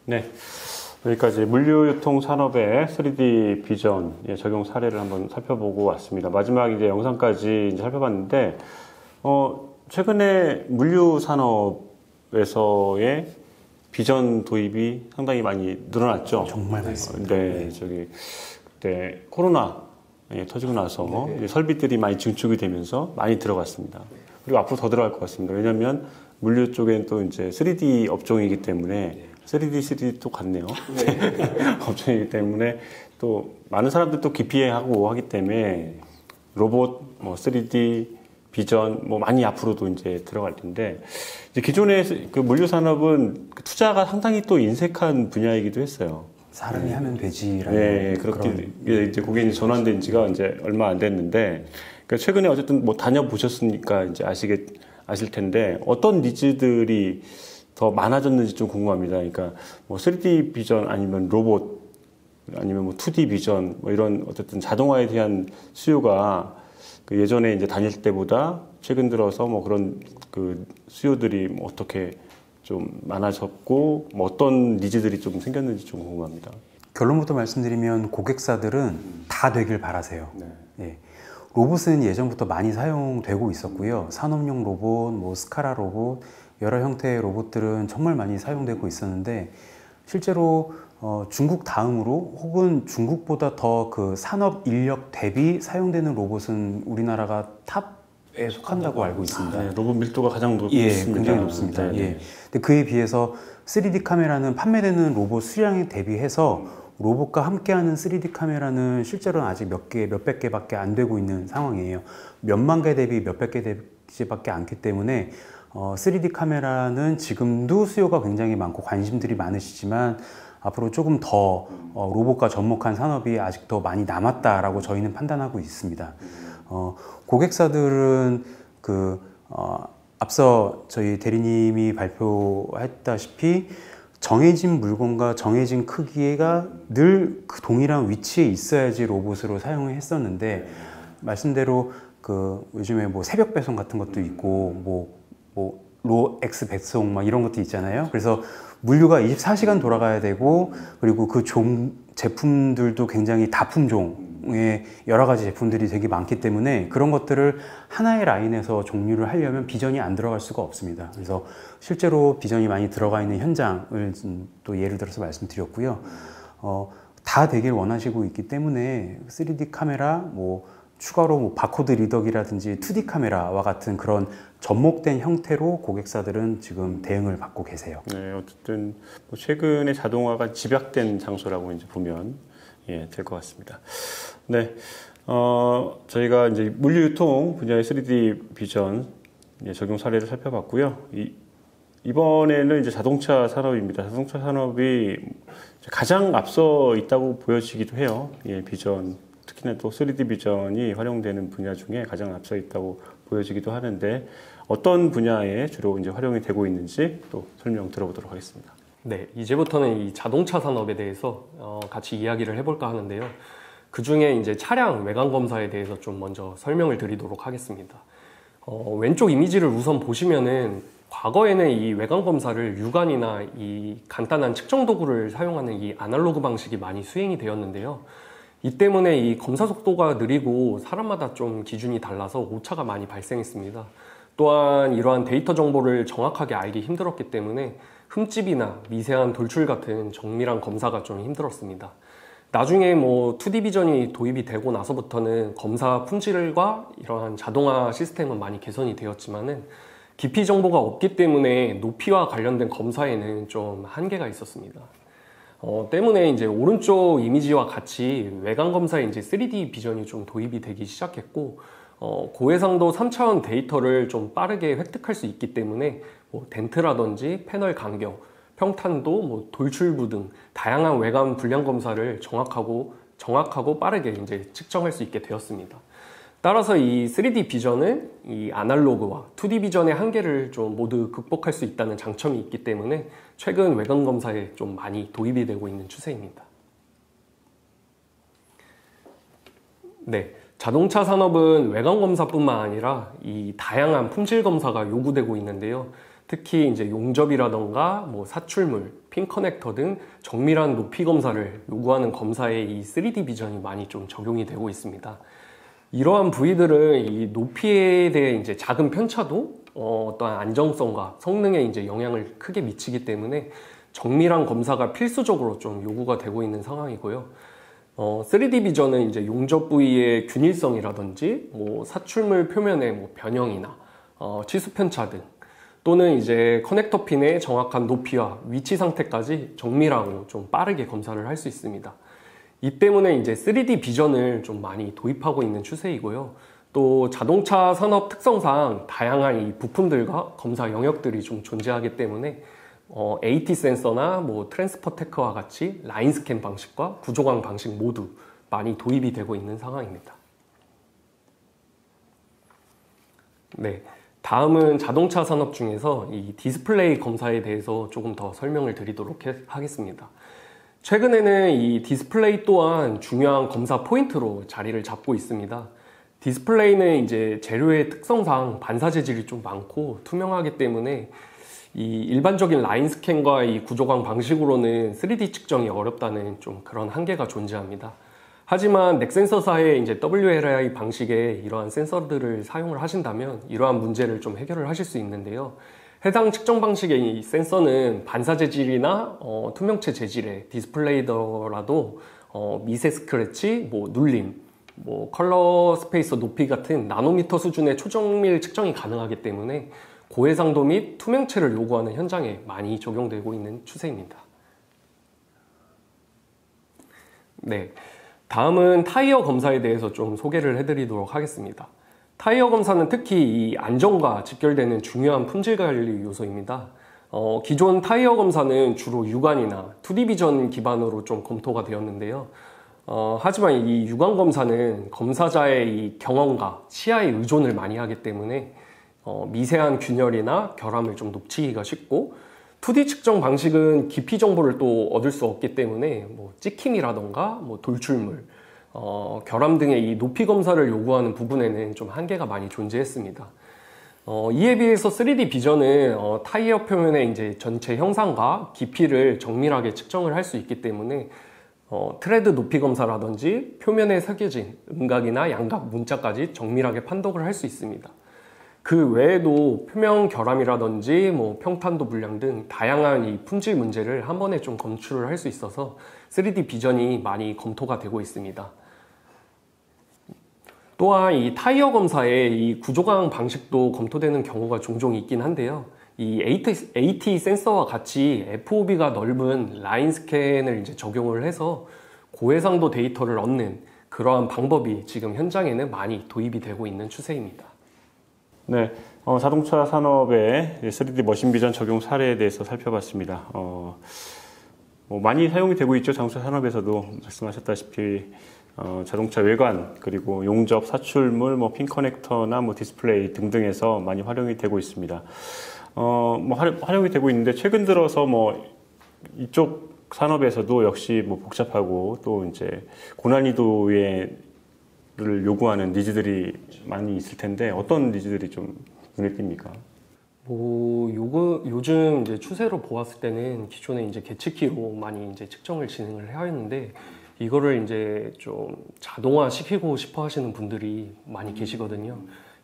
네, 여기까지 물류유통 산업의 3D 비전 적용 사례를 한번 살펴보고 왔습니다. 마지막 이제 영상까지 이제 살펴봤는데, 최근에 물류 산업에서의 비전 도입이 상당히 많이 늘어났죠.
정말 많습니다.
네, 그때 코로나 터지고 나서 이제 설비들이 많이 증축이 되면서 많이 들어갔습니다. 그리고 앞으로 더 들어갈 것 같습니다. 왜냐하면 물류 쪽엔 또 이제 3D 업종이기 때문에 3D 또 같네요. 업종이기 때문에 또 많은 사람들 또 기피하고 하기 때문에 로봇, 3D, 비전 많이 앞으로도 이제 들어갈 텐데, 이제 기존의 그 물류 산업은 투자가 상당히 또 인색한 분야이기도 했어요.
사람이 하면 되지라는.
네, 그렇게 이제 그게 이제 전환된 지가 이제 얼마 안 됐는데, 그러니까 최근에 어쨌든 다녀보셨으니까 이제 아실 텐데 어떤 니즈들이 더 많아졌는지 좀 궁금합니다. 그러니까 3D 비전 아니면 로봇 아니면 2D 비전 이런 어쨌든 자동화에 대한 수요가 그 예전에 이제 다닐 때보다 최근 들어서 그런 그 수요들이 어떻게 좀 많아졌고 어떤 니즈들이 좀 생겼는지 좀 궁금합니다.
결론부터 말씀드리면 고객사들은 다 되길 바라세요.
네.
예. 로봇은 예전부터 많이 사용되고 있었고요. 산업용 로봇, 스카라 로봇, 여러 형태의 로봇들은 정말 많이 사용되고 있었는데, 실제로 중국 다음으로 혹은 중국보다 더 그 산업 인력 대비 사용되는 로봇은 우리나라가 탑에 속한다고 알고 있습니다.
네, 로봇 밀도가 가장 높습니다.
예, 굉장히 높습니다.
네.
예. 근데 그에 비해서 3D 카메라는 판매되는 로봇 수량에 대비해서 로봇과 함께하는 3D 카메라는 실제로는 아직 몇백 개밖에 안 되고 있는 상황이에요. 몇만 개 대비 몇백 개 대비밖에 않기 때문에 3D 카메라는 지금도 수요가 굉장히 많고 관심들이 많으시지만 앞으로 조금 더 로봇과 접목한 산업이 아직 더 많이 남았다라고 저희는 판단하고 있습니다. 고객사들은 앞서 저희 대리님이 발표했다시피 정해진 물건과 정해진 크기가 늘 그 동일한 위치에 있어야지 로봇으로 사용을 했었는데, 말씀대로 요즘에 새벽 배송 같은 것도 있고 로 X 배송 이런 것도 있잖아요. 그래서 물류가 24시간 돌아가야 되고, 그리고 그 제품들도 굉장히 다품종의 여러 가지 제품들이 되게 많기 때문에 그런 것들을 하나의 라인에서 종류를 하려면 비전이 안 들어갈 수가 없습니다. 그래서 실제로 비전이 많이 들어가 있는 현장을 또 예를 들어서 말씀드렸고요. 다 되길 원하시고 있기 때문에 3D 카메라, 추가로 바코드 리더기라든지 2D 카메라와 같은 그런 접목된 형태로 고객사들은 지금 대응을 받고 계세요.
네, 어쨌든 최근에 자동화가 집약된 장소라고 이제 보면 될 것 같습니다. 네, 저희가 이제 물류유통 분야의 3D 비전 적용 사례를 살펴봤고요. 이번에는 이제 자동차 산업입니다. 자동차 산업이 가장 앞서 있다고 보여지기도 해요. 비전, 특히나 또 3D 비전이 활용되는 분야 중에 가장 앞서 있다고 보여지기도 하는데 어떤 분야에 주로 이제 활용이 되고 있는지 또 설명 들어보도록 하겠습니다.
네, 이제부터는 이 자동차 산업에 대해서 같이 이야기를 해볼까 하는데요. 그 중에 이제 차량 외관 검사에 대해서 좀 먼저 설명을 드리도록 하겠습니다. 왼쪽 이미지를 우선 보시면은 과거에는 이 외관 검사를 육안이나 이 간단한 측정 도구를 사용하는 이 아날로그 방식이 많이 수행이 되었는데요. 이 때문에 이 검사 속도가 느리고 사람마다 좀 기준이 달라서 오차가 많이 발생했습니다. 또한 이러한 데이터 정보를 정확하게 알기 힘들었기 때문에 흠집이나 미세한 돌출 같은 정밀한 검사가 좀 힘들었습니다. 나중에 뭐 2D 비전이 도입이 되고 나서부터는 검사 품질과 이러한 자동화 시스템은 많이 개선이 되었지만은 깊이 정보가 없기 때문에 높이와 관련된 검사에는 좀 한계가 있었습니다. 때문에 이제 오른쪽 이미지와 같이 외관 검사에 이제 3D 비전이 좀 도입이 되기 시작했고, 고해상도 3차원 데이터를 좀 빠르게 획득할 수 있기 때문에 뭐 덴트라든지 패널 간격, 평탄도, 뭐 돌출부 등 다양한 외관 불량 검사를 정확하고 빠르게 이제 측정할 수 있게 되었습니다. 따라서 이 3D 비전은 이 아날로그와 2D 비전의 한계를 좀 모두 극복할 수 있다는 장점이 있기 때문에 최근 외관 검사에 좀 많이 도입이 되고 있는 추세입니다. 네, 자동차 산업은 외관 검사뿐만 아니라 이 다양한 품질 검사가 요구되고 있는데요. 특히 이제 용접이라던가 뭐 사출물, 핀 커넥터 등 정밀한 높이 검사를 요구하는 검사에 이 3D 비전이 많이 좀 적용이 되고 있습니다. 이러한 부위들은 이 높이에 대해 이제 작은 편차도 어떠한 안정성과 성능에 이제 영향을 크게 미치기 때문에 정밀한 검사가 필수적으로 좀 요구가 되고 있는 상황이고요. 3D 비전은 이제 용접 부위의 균일성이라든지 뭐 사출물 표면의 뭐 변형이나 치수 편차 등 또는 이제 커넥터 핀의 정확한 높이와 위치 상태까지 정밀하고 좀 빠르게 검사를 할 수 있습니다. 이 때문에 이제 3D 비전을 좀 많이 도입하고 있는 추세이고요. 또 자동차 산업 특성상 다양한 이 부품들과 검사 영역들이 좀 존재하기 때문에 AT 센서나 뭐 트랜스퍼 테크와 같이 라인 스캔 방식과 구조광 방식 모두 많이 도입이 되고 있는 상황입니다. 네, 다음은 자동차 산업 중에서 이 디스플레이 검사에 대해서 조금 더 설명을 드리도록 하겠습니다. 최근에는 이 디스플레이 또한 중요한 검사 포인트로 자리를 잡고 있습니다. 디스플레이는 이제 재료의 특성상 반사 재질이 좀 많고 투명하기 때문에 이 일반적인 라인 스캔과 이 구조광 방식으로는 3D 측정이 어렵다는 좀 그런 한계가 존재합니다. 하지만 넥센서사의 이제 WLI 방식의 이러한 센서들을 사용을 하신다면 이러한 문제를 좀 해결을 하실 수 있는데요. 해당 측정 방식의 이 센서는 반사 재질이나 투명체 재질의 디스플레이더라도 미세 스크래치, 뭐 눌림, 뭐 컬러 스페이서 높이 같은 나노미터 수준의 초정밀 측정이 가능하기 때문에 고해상도 및 투명체를 요구하는 현장에 많이 적용되고 있는 추세입니다. 네, 다음은 타이어 검사에 대해서 좀 소개를 해드리도록 하겠습니다. 타이어 검사는 특히 이 안전과 직결되는 중요한 품질 관리 요소입니다. 기존 타이어 검사는 주로 육안이나 2D 비전 기반으로 좀 검토가 되었는데요. 하지만 이 육안 검사는 검사자의 이 경험과 시야에 의존을 많이 하기 때문에 미세한 균열이나 결함을 좀 놓치기가 쉽고 2D 측정 방식은 깊이 정보를 또 얻을 수 없기 때문에 뭐 찍힘이라던가 뭐 돌출물, 결함 등의 이 높이 검사를 요구하는 부분에는 좀 한계가 많이 존재했습니다. 이에 비해서 3D 비전은 타이어 표면의 이제 전체 형상과 깊이를 정밀하게 측정을 할 수 있기 때문에 트레드 높이 검사라든지 표면에 새겨진 음각이나 양각 문자까지 정밀하게 판독을 할 수 있습니다. 그 외에도 표면 결함이라든지 뭐 평탄도 불량 등 다양한 이 품질 문제를 한 번에 좀 검출을 할 수 있어서 3D 비전이 많이 검토가 되고 있습니다. 또한 이 타이어 검사의 이 구조광 방식도 검토되는 경우가 종종 있긴 한데요. 이 AT 센서와 같이 FOB가 넓은 라인 스캔을 이제 적용을 해서 고해상도 데이터를 얻는 그러한 방법이 지금 현장에는 많이 도입이 되고 있는 추세입니다.
네, 자동차 산업의 3D 머신 비전 적용 사례에 대해서 살펴봤습니다. 많이 사용이 되고 있죠. 자동차 산업에서도 말씀하셨다시피 자동차 외관 그리고 용접, 사출물, 핀 커넥터나 디스플레이 등등에서 많이 활용이 되고 있습니다. 활용이 되고 있는데 최근 들어서 이쪽 산업에서도 역시 복잡하고 또 이제 고난이도를 요구하는 니즈들이 많이 있을 텐데 어떤 니즈들이 좀 눈에 띕니까?
요즘 이제 추세로 보았을 때는 기존에 이제 계측기로 많이 이제 측정을 진행을 해야 했는데 이거를 이제 좀 자동화 시키고 싶어 하시는 분들이 많이 계시거든요.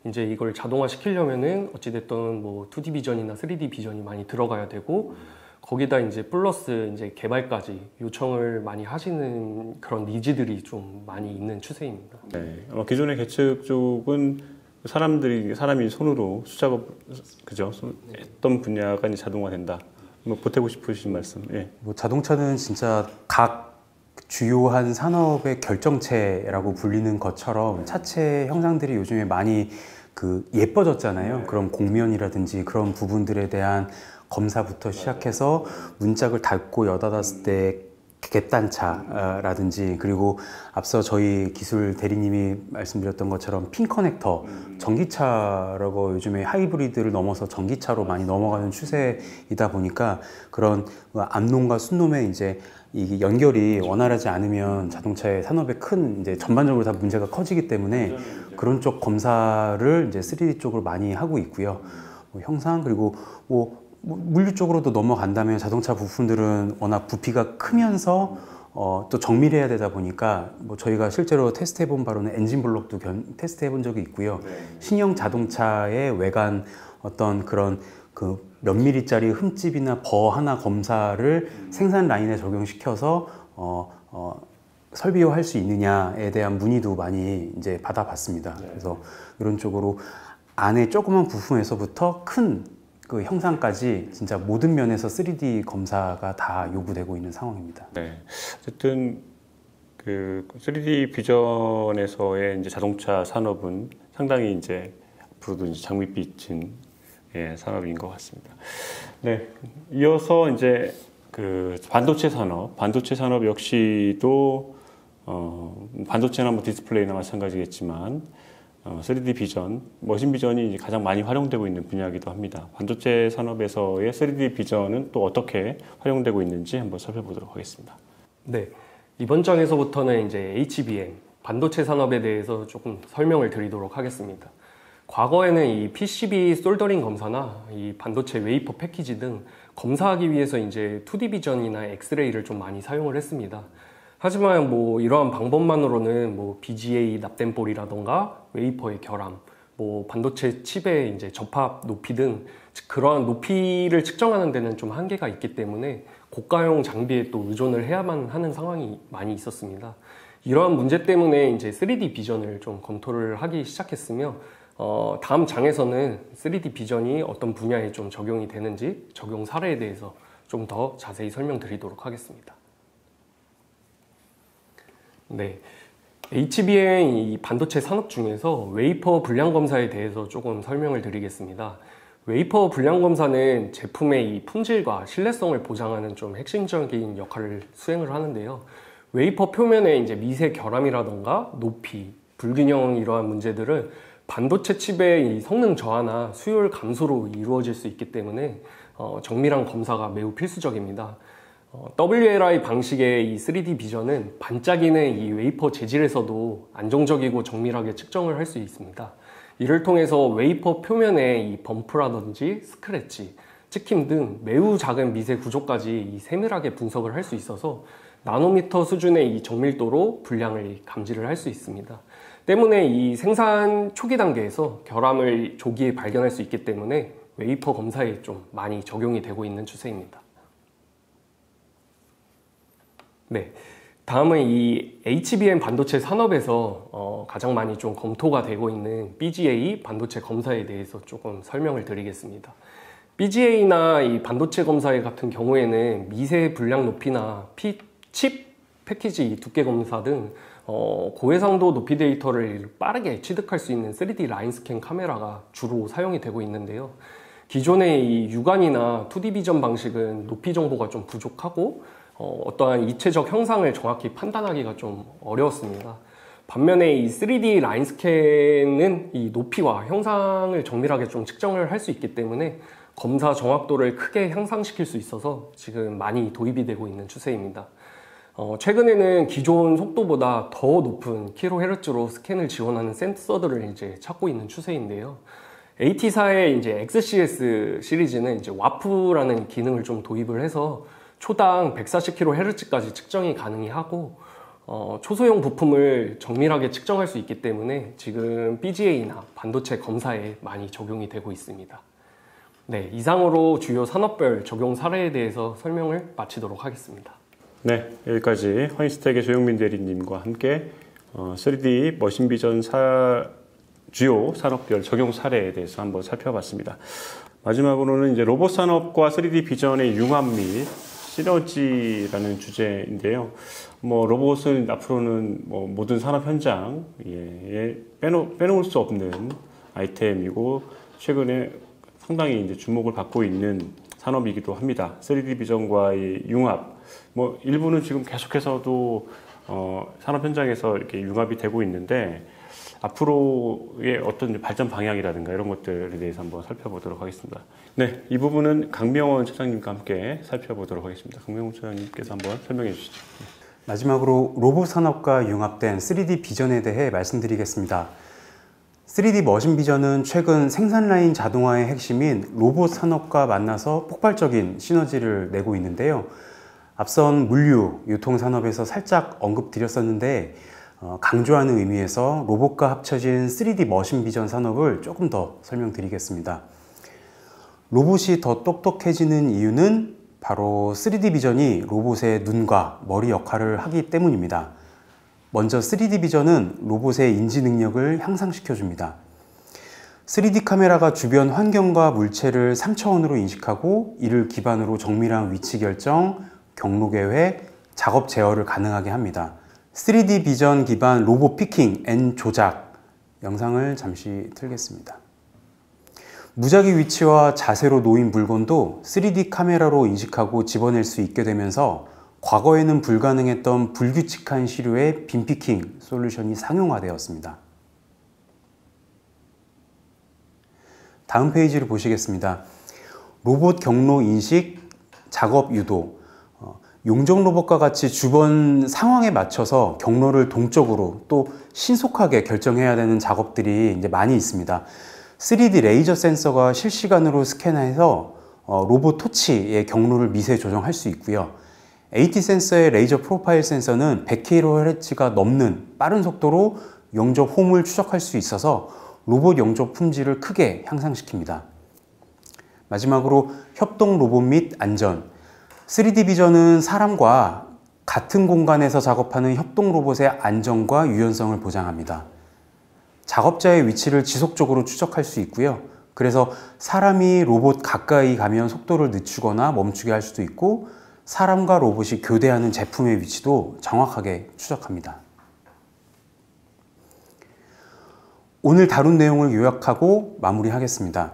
이제 이걸 자동화 시키려면은 어찌됐든 2D 비전이나 3D 비전이 많이 들어가야 되고 거기다 이제 플러스 이제 개발까지 요청을 많이 하시는 그런 니즈들이 좀 많이 있는 추세입니다.
네, 기존의 계측 쪽은 사람이 손으로 수작업 했던 분야가 이제 자동화된다. 보태고 싶으신 말씀? 예.
자동차는 진짜 각 주요한 산업의 결정체라고 불리는 것처럼 차체 형상들이 요즘에 많이 예뻐졌잖아요. 그런 곡면이라든지 그런 부분들에 대한 검사부터 시작해서 문짝을 닫고 여닫았을 때 갭단차라든지 그리고 앞서 저희 기술 대리님이 말씀드렸던 것처럼 핀 커넥터, 전기차라고 요즘에 하이브리드를 넘어서 전기차로 많이 넘어가는 추세이다 보니까 그런 암놈과 순놈의 이제 이 연결이 원활하지 않으면 자동차의 산업에 큰 이제 전반적으로 다 문제가 커지기 때문에 그런 쪽 검사를 이제 3D 쪽으로 많이 하고 있고요. 형상 그리고 물류 쪽으로도 넘어간다면 자동차 부품들은 워낙 부피가 크면서 또 정밀해야 되다 보니까 저희가 실제로 테스트해본 바로는 엔진 블록도 테스트해본 적이 있고요. 신형 자동차의 외관 어떤 그런 몇 미리짜리 흠집이나 버 하나 검사를 생산 라인에 적용시켜서 설비화할 수 있느냐에 대한 문의도 많이 이제 받아봤습니다. 그래서 이런 쪽으로 안에 조그만 부품에서부터 큰 형상까지 진짜 모든 면에서 3D 검사가 다 요구되고 있는 상황입니다.
네, 어쨌든 3D 비전에서의 이제 자동차 산업은 상당히 이제 앞으로도 이제 장밋빛인 산업인 것 같습니다. 네, 이어서 이제 반도체 산업 역시도 반도체나 디스플레이나 마찬가지겠지만 3D 비전, 머신 비전이 가장 많이 활용되고 있는 분야이기도 합니다. 반도체 산업에서의 3D 비전은 또 어떻게 활용되고 있는지 한번 살펴보도록 하겠습니다.
네, 이번 장에서부터는 이제 HBM, 반도체 산업에 대해서 조금 설명을 드리도록 하겠습니다. 과거에는 이 PCB 솔더링 검사나 이 반도체 웨이퍼 패키지 등 검사하기 위해서 이제 2D 비전이나 엑스레이를 좀 많이 사용을 했습니다. 하지만 이러한 방법만으로는 BGA 납땜볼이라던가 웨이퍼의 결함, 반도체 칩의 이제 접합 높이 등 그러한 높이를 측정하는 데는 좀 한계가 있기 때문에 고가형 장비에 또 의존을 해야만 하는 상황이 많이 있었습니다. 이러한 문제 때문에 이제 3D 비전을 좀 검토를 하기 시작했으며 다음 장에서는 3D 비전이 어떤 분야에 좀 적용이 되는지 적용 사례에 대해서 좀 더 자세히 설명드리도록 하겠습니다. 네, HBM 이 반도체 산업 중에서 웨이퍼 불량 검사에 대해서 조금 설명을 드리겠습니다. 웨이퍼 불량 검사는 제품의 이 품질과 신뢰성을 보장하는 좀 핵심적인 역할을 수행을 하는데요. 웨이퍼 표면에 이제 미세 결함이라던가 높이, 불균형 이러한 문제들은 반도체 칩의 이 성능 저하나 수율 감소로 이루어질 수 있기 때문에 정밀한 검사가 매우 필수적입니다. WLI 방식의 이 3D 비전은 반짝이는 이 웨이퍼 재질에서도 안정적이고 정밀하게 측정을 할 수 있습니다. 이를 통해서 웨이퍼 표면에 이 범프라든지 스크래치, 찍힘 등 매우 작은 미세 구조까지 이 세밀하게 분석을 할 수 있어서 나노미터 수준의 이 정밀도로 불량을 감지를 할 수 있습니다. 때문에 이 생산 초기 단계에서 결함을 조기에 발견할 수 있기 때문에 웨이퍼 검사에 좀 많이 적용이 되고 있는 추세입니다. 네, 다음은 이 HBM 반도체 산업에서 가장 많이 좀 검토가 되고 있는 BGA 반도체 검사에 대해서 조금 설명을 드리겠습니다. BGA나 이 반도체 검사 같은 경우에는 미세 불량 높이나 칩 패키지 두께 검사 등 고해상도 높이 데이터를 빠르게 취득할 수 있는 3D 라인 스캔 카메라가 주로 사용이 되고 있는데요. 기존의 이 육안이나 2D 비전 방식은 높이 정보가 좀 부족하고 어떠한 입체적 형상을 정확히 판단하기가 좀 어려웠습니다. 반면에 이 3D 라인 스캔은 이 높이와 형상을 정밀하게 좀 측정을 할 수 있기 때문에 검사 정확도를 크게 향상시킬 수 있어서 지금 많이 도입이 되고 있는 추세입니다. 최근에는 기존 속도보다 더 높은 kHz로 스캔을 지원하는 센서들을 이제 찾고 있는 추세인데요. AT사의 이제 XCS 시리즈는 이제 와프라는 기능을 좀 도입을 해서 초당 140kHz까지 측정이 가능하고 초소형 부품을 정밀하게 측정할 수 있기 때문에 지금 BGA나 반도체 검사에 많이 적용이 되고 있습니다. 네, 이상으로 주요 산업별 적용 사례에 대해서 설명을 마치도록 하겠습니다.
네, 여기까지 화이스텍의 조영민 대리님과 함께 3D 머신 비전 주요 산업별 적용 사례에 대해서 한번 살펴봤습니다. 마지막으로는 이제 로봇 산업과 3D 비전의 융합 및 시너지라는 주제인데요. 로봇은 앞으로는 모든 산업 현장에 빼놓을 수 없는 아이템이고 최근에 상당히 이제 주목을 받고 있는 산업이기도 합니다. 3D 비전과의 융합, 일부는 지금 계속해서도 산업 현장에서 이렇게 융합이 되고 있는데 앞으로의 어떤 발전 방향이라든가 이런 것들에 대해서 한번 살펴보도록 하겠습니다. 네, 이 부분은 강명원 차장님과 함께 살펴보도록 하겠습니다. 강명원 차장님께서 한번 설명해 주시죠.
마지막으로 로봇 산업과 융합된 3D 비전에 대해 말씀드리겠습니다. 3D 머신 비전은 최근 생산 라인 자동화의 핵심인 로봇 산업과 만나서 폭발적인 시너지를 내고 있는데요. 앞선 물류, 유통 산업에서 살짝 언급드렸었는데 강조하는 의미에서 로봇과 합쳐진 3D 머신 비전 산업을 조금 더 설명드리겠습니다. 로봇이 더 똑똑해지는 이유는 바로 3D 비전이 로봇의 눈과 머리 역할을 하기 때문입니다. 먼저 3D 비전은 로봇의 인지 능력을 향상시켜 줍니다. 3D 카메라가 주변 환경과 물체를 3차원으로 인식하고 이를 기반으로 정밀한 위치 결정, 경로 계획, 작업 제어를 가능하게 합니다. 3D 비전 기반 로봇 피킹 앤 조작 영상을 잠시 틀겠습니다. 무작위 위치와 자세로 놓인 물건도 3D 카메라로 인식하고 집어낼 수 있게 되면서 과거에는 불가능했던 불규칙한 시류의 빈피킹 솔루션이 상용화되었습니다. 다음 페이지를 보시겠습니다. 로봇 경로 인식, 작업 유도, 용접 로봇과 같이 주변 상황에 맞춰서 경로를 동적으로 또 신속하게 결정해야 되는 작업들이 이제 많이 있습니다. 3D 레이저 센서가 실시간으로 스캔해서 로봇 토치의 경로를 미세 조정할 수 있고요. AT 센서의 레이저 프로파일 센서는 100kHz가 넘는 빠른 속도로 용접 홈을 추적할 수 있어서 로봇 용접 품질을 크게 향상시킵니다. 마지막으로 협동 로봇 및 안전. 3D 비전은 사람과 같은 공간에서 작업하는 협동 로봇의 안전과 유연성을 보장합니다. 작업자의 위치를 지속적으로 추적할 수 있고요. 그래서 사람이 로봇 가까이 가면 속도를 늦추거나 멈추게 할 수도 있고 사람과 로봇이 교대하는 제품의 위치도 정확하게 추적합니다. 오늘 다룬 내용을 요약하고 마무리하겠습니다.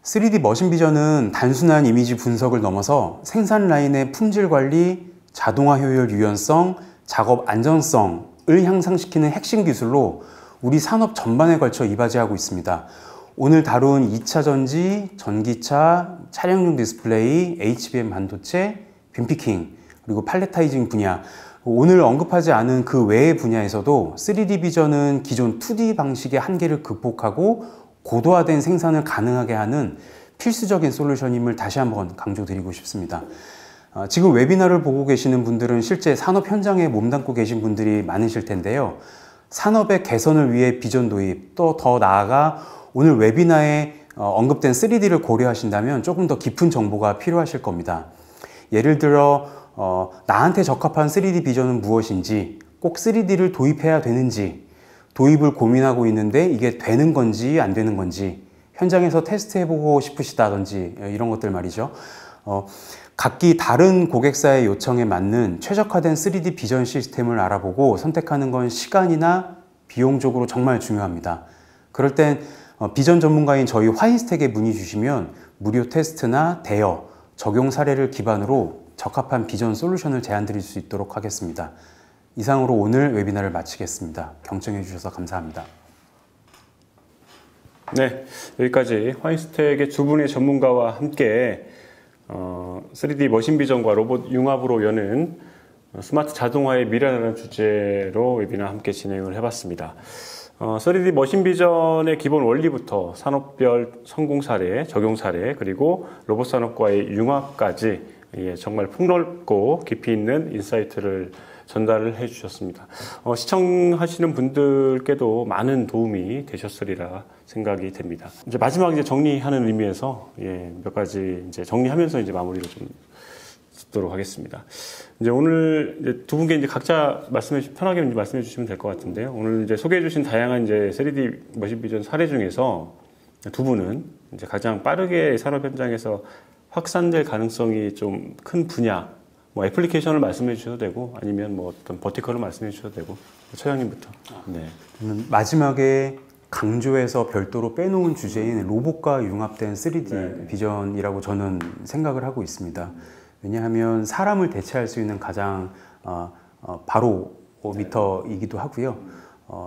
3D 머신 비전은 단순한 이미지 분석을 넘어서 생산 라인의 품질 관리, 자동화 효율 유연성, 작업 안전성을 향상시키는 핵심 기술로 우리 산업 전반에 걸쳐 이바지하고 있습니다. 오늘 다룬 2차 전지, 전기차, 차량용 디스플레이, HBM 반도체, 빈피킹, 그리고 팔레타이징 분야, 오늘 언급하지 않은 그 외의 분야에서도 3D 비전은 기존 2D 방식의 한계를 극복하고 고도화된 생산을 가능하게 하는 필수적인 솔루션임을 다시 한번 강조드리고 싶습니다. 지금 웨비나를 보고 계시는 분들은 실제 산업 현장에 몸담고 계신 분들이 많으실 텐데요. 산업의 개선을 위해 비전 도입, 또 더 나아가 오늘 웨비나에 언급된 3D를 고려하신다면 조금 더 깊은 정보가 필요하실 겁니다. 예를 들어 나한테 적합한 3D 비전은 무엇인지, 꼭 3D를 도입해야 되는지, 도입을 고민하고 있는데 이게 되는 건지 안 되는 건지, 현장에서 테스트해보고 싶으시다든지 이런 것들 말이죠. 각기 다른 고객사의 요청에 맞는 최적화된 3D 비전 시스템을 알아보고 선택하는 건 시간이나 비용적으로 정말 중요합니다. 그럴 땐 비전 전문가인 저희 화인스택에 문의 주시면 무료 테스트나 대여, 적용 사례를 기반으로 적합한 비전 솔루션을 제안 드릴 수 있도록 하겠습니다. 이상으로 오늘 웨비나를 마치겠습니다. 경청해 주셔서 감사합니다.
네, 여기까지 화인스택의 두 분의 전문가와 함께 3D 머신 비전과 로봇 융합으로 여는 스마트 자동화의 미래라는 주제로 웨비나 함께 진행을 해봤습니다. 3D 머신 비전의 기본 원리부터 산업별 성공 사례, 적용 사례, 그리고 로봇 산업과의 융합까지 정말 폭넓고 깊이 있는 인사이트를 전달을 해 주셨습니다. 시청하시는 분들께도 많은 도움이 되셨으리라 생각이 됩니다. 이제 마지막 정리하는 의미에서 몇 가지 정리하면서 마무리를 좀 짓도록 하겠습니다. 이제 오늘 두 분께 각자 편하게 말씀해 주시면 될 것 같은데요. 오늘 소개해 주신 다양한 3D 머신 비전 사례 중에서 두 분은 가장 빠르게 산업 현장에서 확산될 가능성이 좀 큰 분야, 애플리케이션을 말씀해 주셔도 되고 아니면 어떤 버티컬을 말씀해 주셔도 되고 처장님부터. 네.
마지막에 강조해서 별도로 빼놓은 주제인 로봇과 융합된 3D 비전이라고 저는 생각을 하고 있습니다. 왜냐하면 사람을 대체할 수 있는 가장 바로미터이기도 하고요.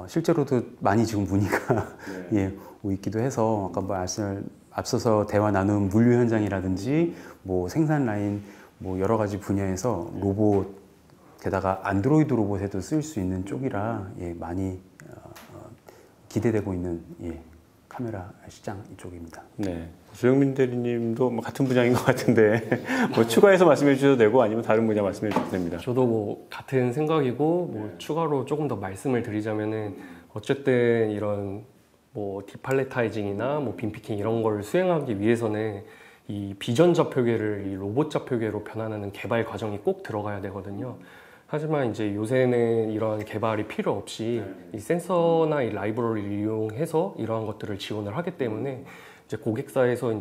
실제로도 많이 지금 문의가 오고 있기도 해서 아까 앞서서 대화 나눈 물류 현장이라든지 생산 라인 여러 가지 분야에서 로봇, 게다가 안드로이드 로봇에도 쓸 수 있는 쪽이라 많이 기대되고 있는 카메라 시장 이쪽입니다.
네, 조영민 대리님도 같은 분야인 것 같은데 추가해서 말씀해 주셔도 되고 아니면 다른 분야 말씀해 주셔도 됩니다.
저도 같은 생각이고 추가로 조금 더 말씀을 드리자면은 어쨌든 이런 디팔레타이징이나 빔피킹 이런 걸 수행하기 위해서는 이 비전 좌표계를 이 로봇 좌표계로 변환하는 개발 과정이 꼭 들어가야 되거든요. 하지만 요새는 이러한 개발이 필요 없이 이 센서나 이 라이브러리를 이용해서 이러한 것들을 지원을 하기 때문에 고객사에서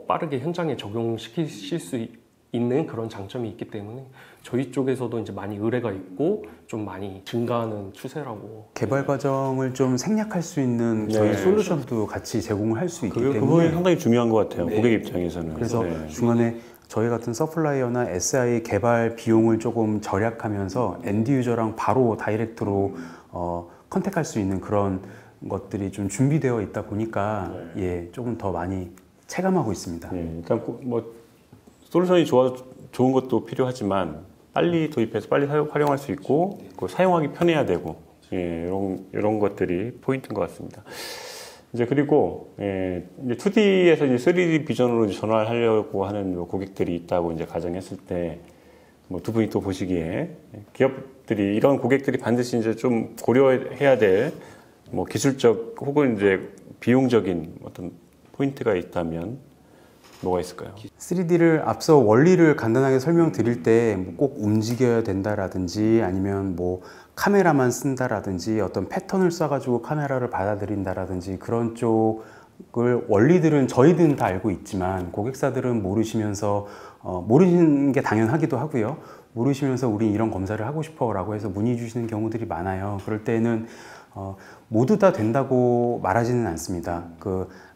빠르게 현장에 적용시키실 수 있는 그런 장점이 있기 때문에 저희 쪽에서도 많이 의뢰가 있고 좀 많이 증가하는 추세라고.
개발 과정을 좀 생략할 수 있는 저희 솔루션도 같이 제공을 할 수 있기 때문에
그 부분이 상당히 중요한 것 같아요. 고객 입장에서는.
그래서 중간에 저희 같은 서플라이어나 SI 개발 비용을 조금 절약하면서 엔드 유저랑 바로 다이렉트로 컨택할 수 있는 그런 것들이 좀 준비되어 있다 보니까 조금 더 많이 체감하고 있습니다.
일단 솔루션이 좋은 것도 필요하지만 빨리 도입해서 빨리 활용할 수 있고 사용하기 편해야 되고 이런 것들이 포인트인 것 같습니다. 그리고 이제 2D에서 3D 비전으로 전환을 하려고 하는 고객들이 있다고 가정했을 때 두 분이 또 보시기에 기업들이 이런 고객들이 반드시 좀 고려해야 될 기술적 혹은 비용적인 어떤 포인트가 있다면 뭐가 있을까요?
3D를 앞서 원리를 간단하게 설명드릴 때 꼭 움직여야 된다라든지 아니면 카메라만 쓴다라든지 어떤 패턴을 써가지고 카메라를 받아들인다라든지 그런 쪽을 원리들은 저희들은 다 알고 있지만 고객사들은 모르시면서 모르시는 게 당연하기도 하고요. 모르시면서 우린 이런 검사를 하고 싶어 라고 해서 문의 주시는 경우들이 많아요. 그럴 때는 모두 다 된다고 말하지는 않습니다.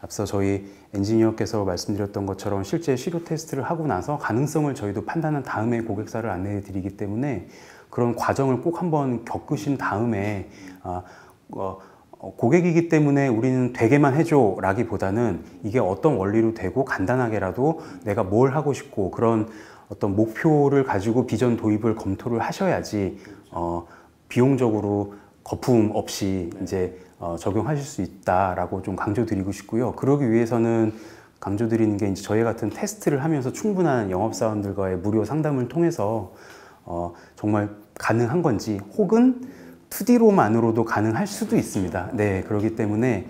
앞서 저희 엔지니어께서 말씀드렸던 것처럼 실제 시료 테스트를 하고 나서 가능성을 저희도 판단한 다음에 고객사를 안내해 드리기 때문에 그런 과정을 꼭 한번 겪으신 다음에 고객이기 때문에 우리는 되게만 해줘 라기보다는 이게 어떤 원리로 되고 간단하게라도 내가 뭘 하고 싶고 그런 어떤 목표를 가지고 비전 도입을 검토를 하셔야지 비용적으로 거품 없이 적용하실 수 있다라고 좀 강조드리고 싶고요. 그러기 위해서는 강조드리는 게 저희 같은 테스트를 하면서 충분한 영업사원들과의 무료 상담을 통해서 정말 가능한 건지 혹은 2D로만으로도 가능할 수도 있습니다. 네, 그렇기 때문에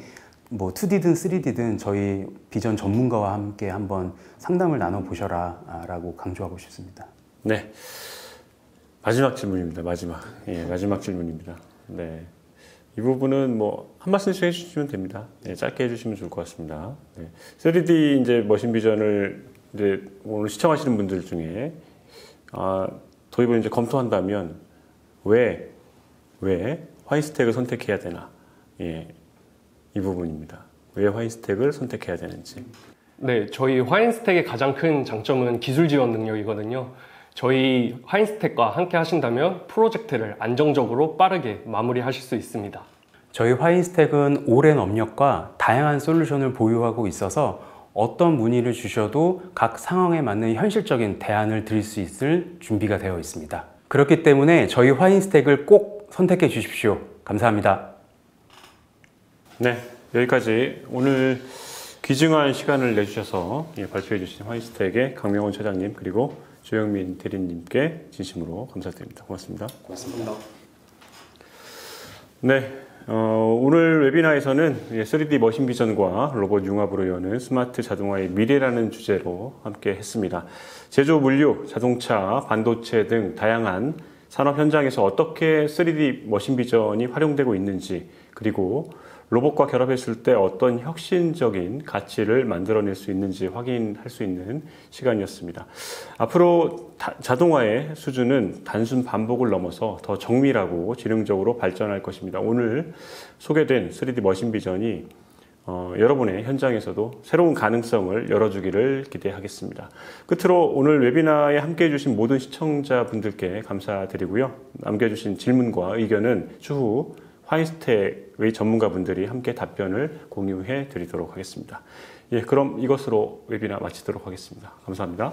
2D든 3D든 저희 비전 전문가와 함께 한번 상담을 나눠보셔라 라고 강조하고 싶습니다.
네, 마지막 질문입니다. 마지막 질문입니다. 네, 이 부분은 한 말씀씩 해주시면 됩니다. 짧게 해주시면 좋을 것 같습니다. 3D 머신 비전을 이제 오늘 시청하시는 분들 중에 도입을 이제 검토한다면 왜 화이스택을 선택해야 되나? 예, 이 부분입니다. 왜 화이스택을 선택해야 되는지.
네, 저희 화인스택의 가장 큰 장점은 기술 지원 능력이거든요. 저희 화인스택과 함께 하신다면 프로젝트를 안정적으로 빠르게 마무리하실 수 있습니다.
저희 화인스택은 오랜 업력과 다양한 솔루션을 보유하고 있어서 어떤 문의를 주셔도 각 상황에 맞는 현실적인 대안을 드릴 수 있을 준비가 되어 있습니다. 그렇기 때문에 저희 화인스택을 꼭 선택해 주십시오. 감사합니다.
네, 여기까지 오늘 귀중한 시간을 내주셔서 발표해 주신 화이스택의 강명원 차장님 그리고 조영민 대리님께 진심으로 감사드립니다. 고맙습니다.
고맙습니다.
네, 오늘 웨비나에서는 3D 머신 비전과 로봇 융합으로 여는 스마트 자동화의 미래라는 주제로 함께 했습니다. 제조 물류, 자동차, 반도체 등 다양한 산업 현장에서 어떻게 3D 머신 비전이 활용되고 있는지, 그리고 로봇과 결합했을 때 어떤 혁신적인 가치를 만들어낼 수 있는지 확인할 수 있는 시간이었습니다. 앞으로 자동화의 수준은 단순 반복을 넘어서 더 정밀하고 지능적으로 발전할 것입니다. 오늘 소개된 3D 머신 비전이 여러분의 현장에서도 새로운 가능성을 열어주기를 기대하겠습니다. 끝으로 오늘 웨비나에 함께해 주신 모든 시청자분들께 감사드리고요. 남겨주신 질문과 의견은 추후 화이스택의 전문가분들이 함께 답변을 공유해 드리도록 하겠습니다. 예, 그럼 이것으로 웨비나 마치도록 하겠습니다. 감사합니다.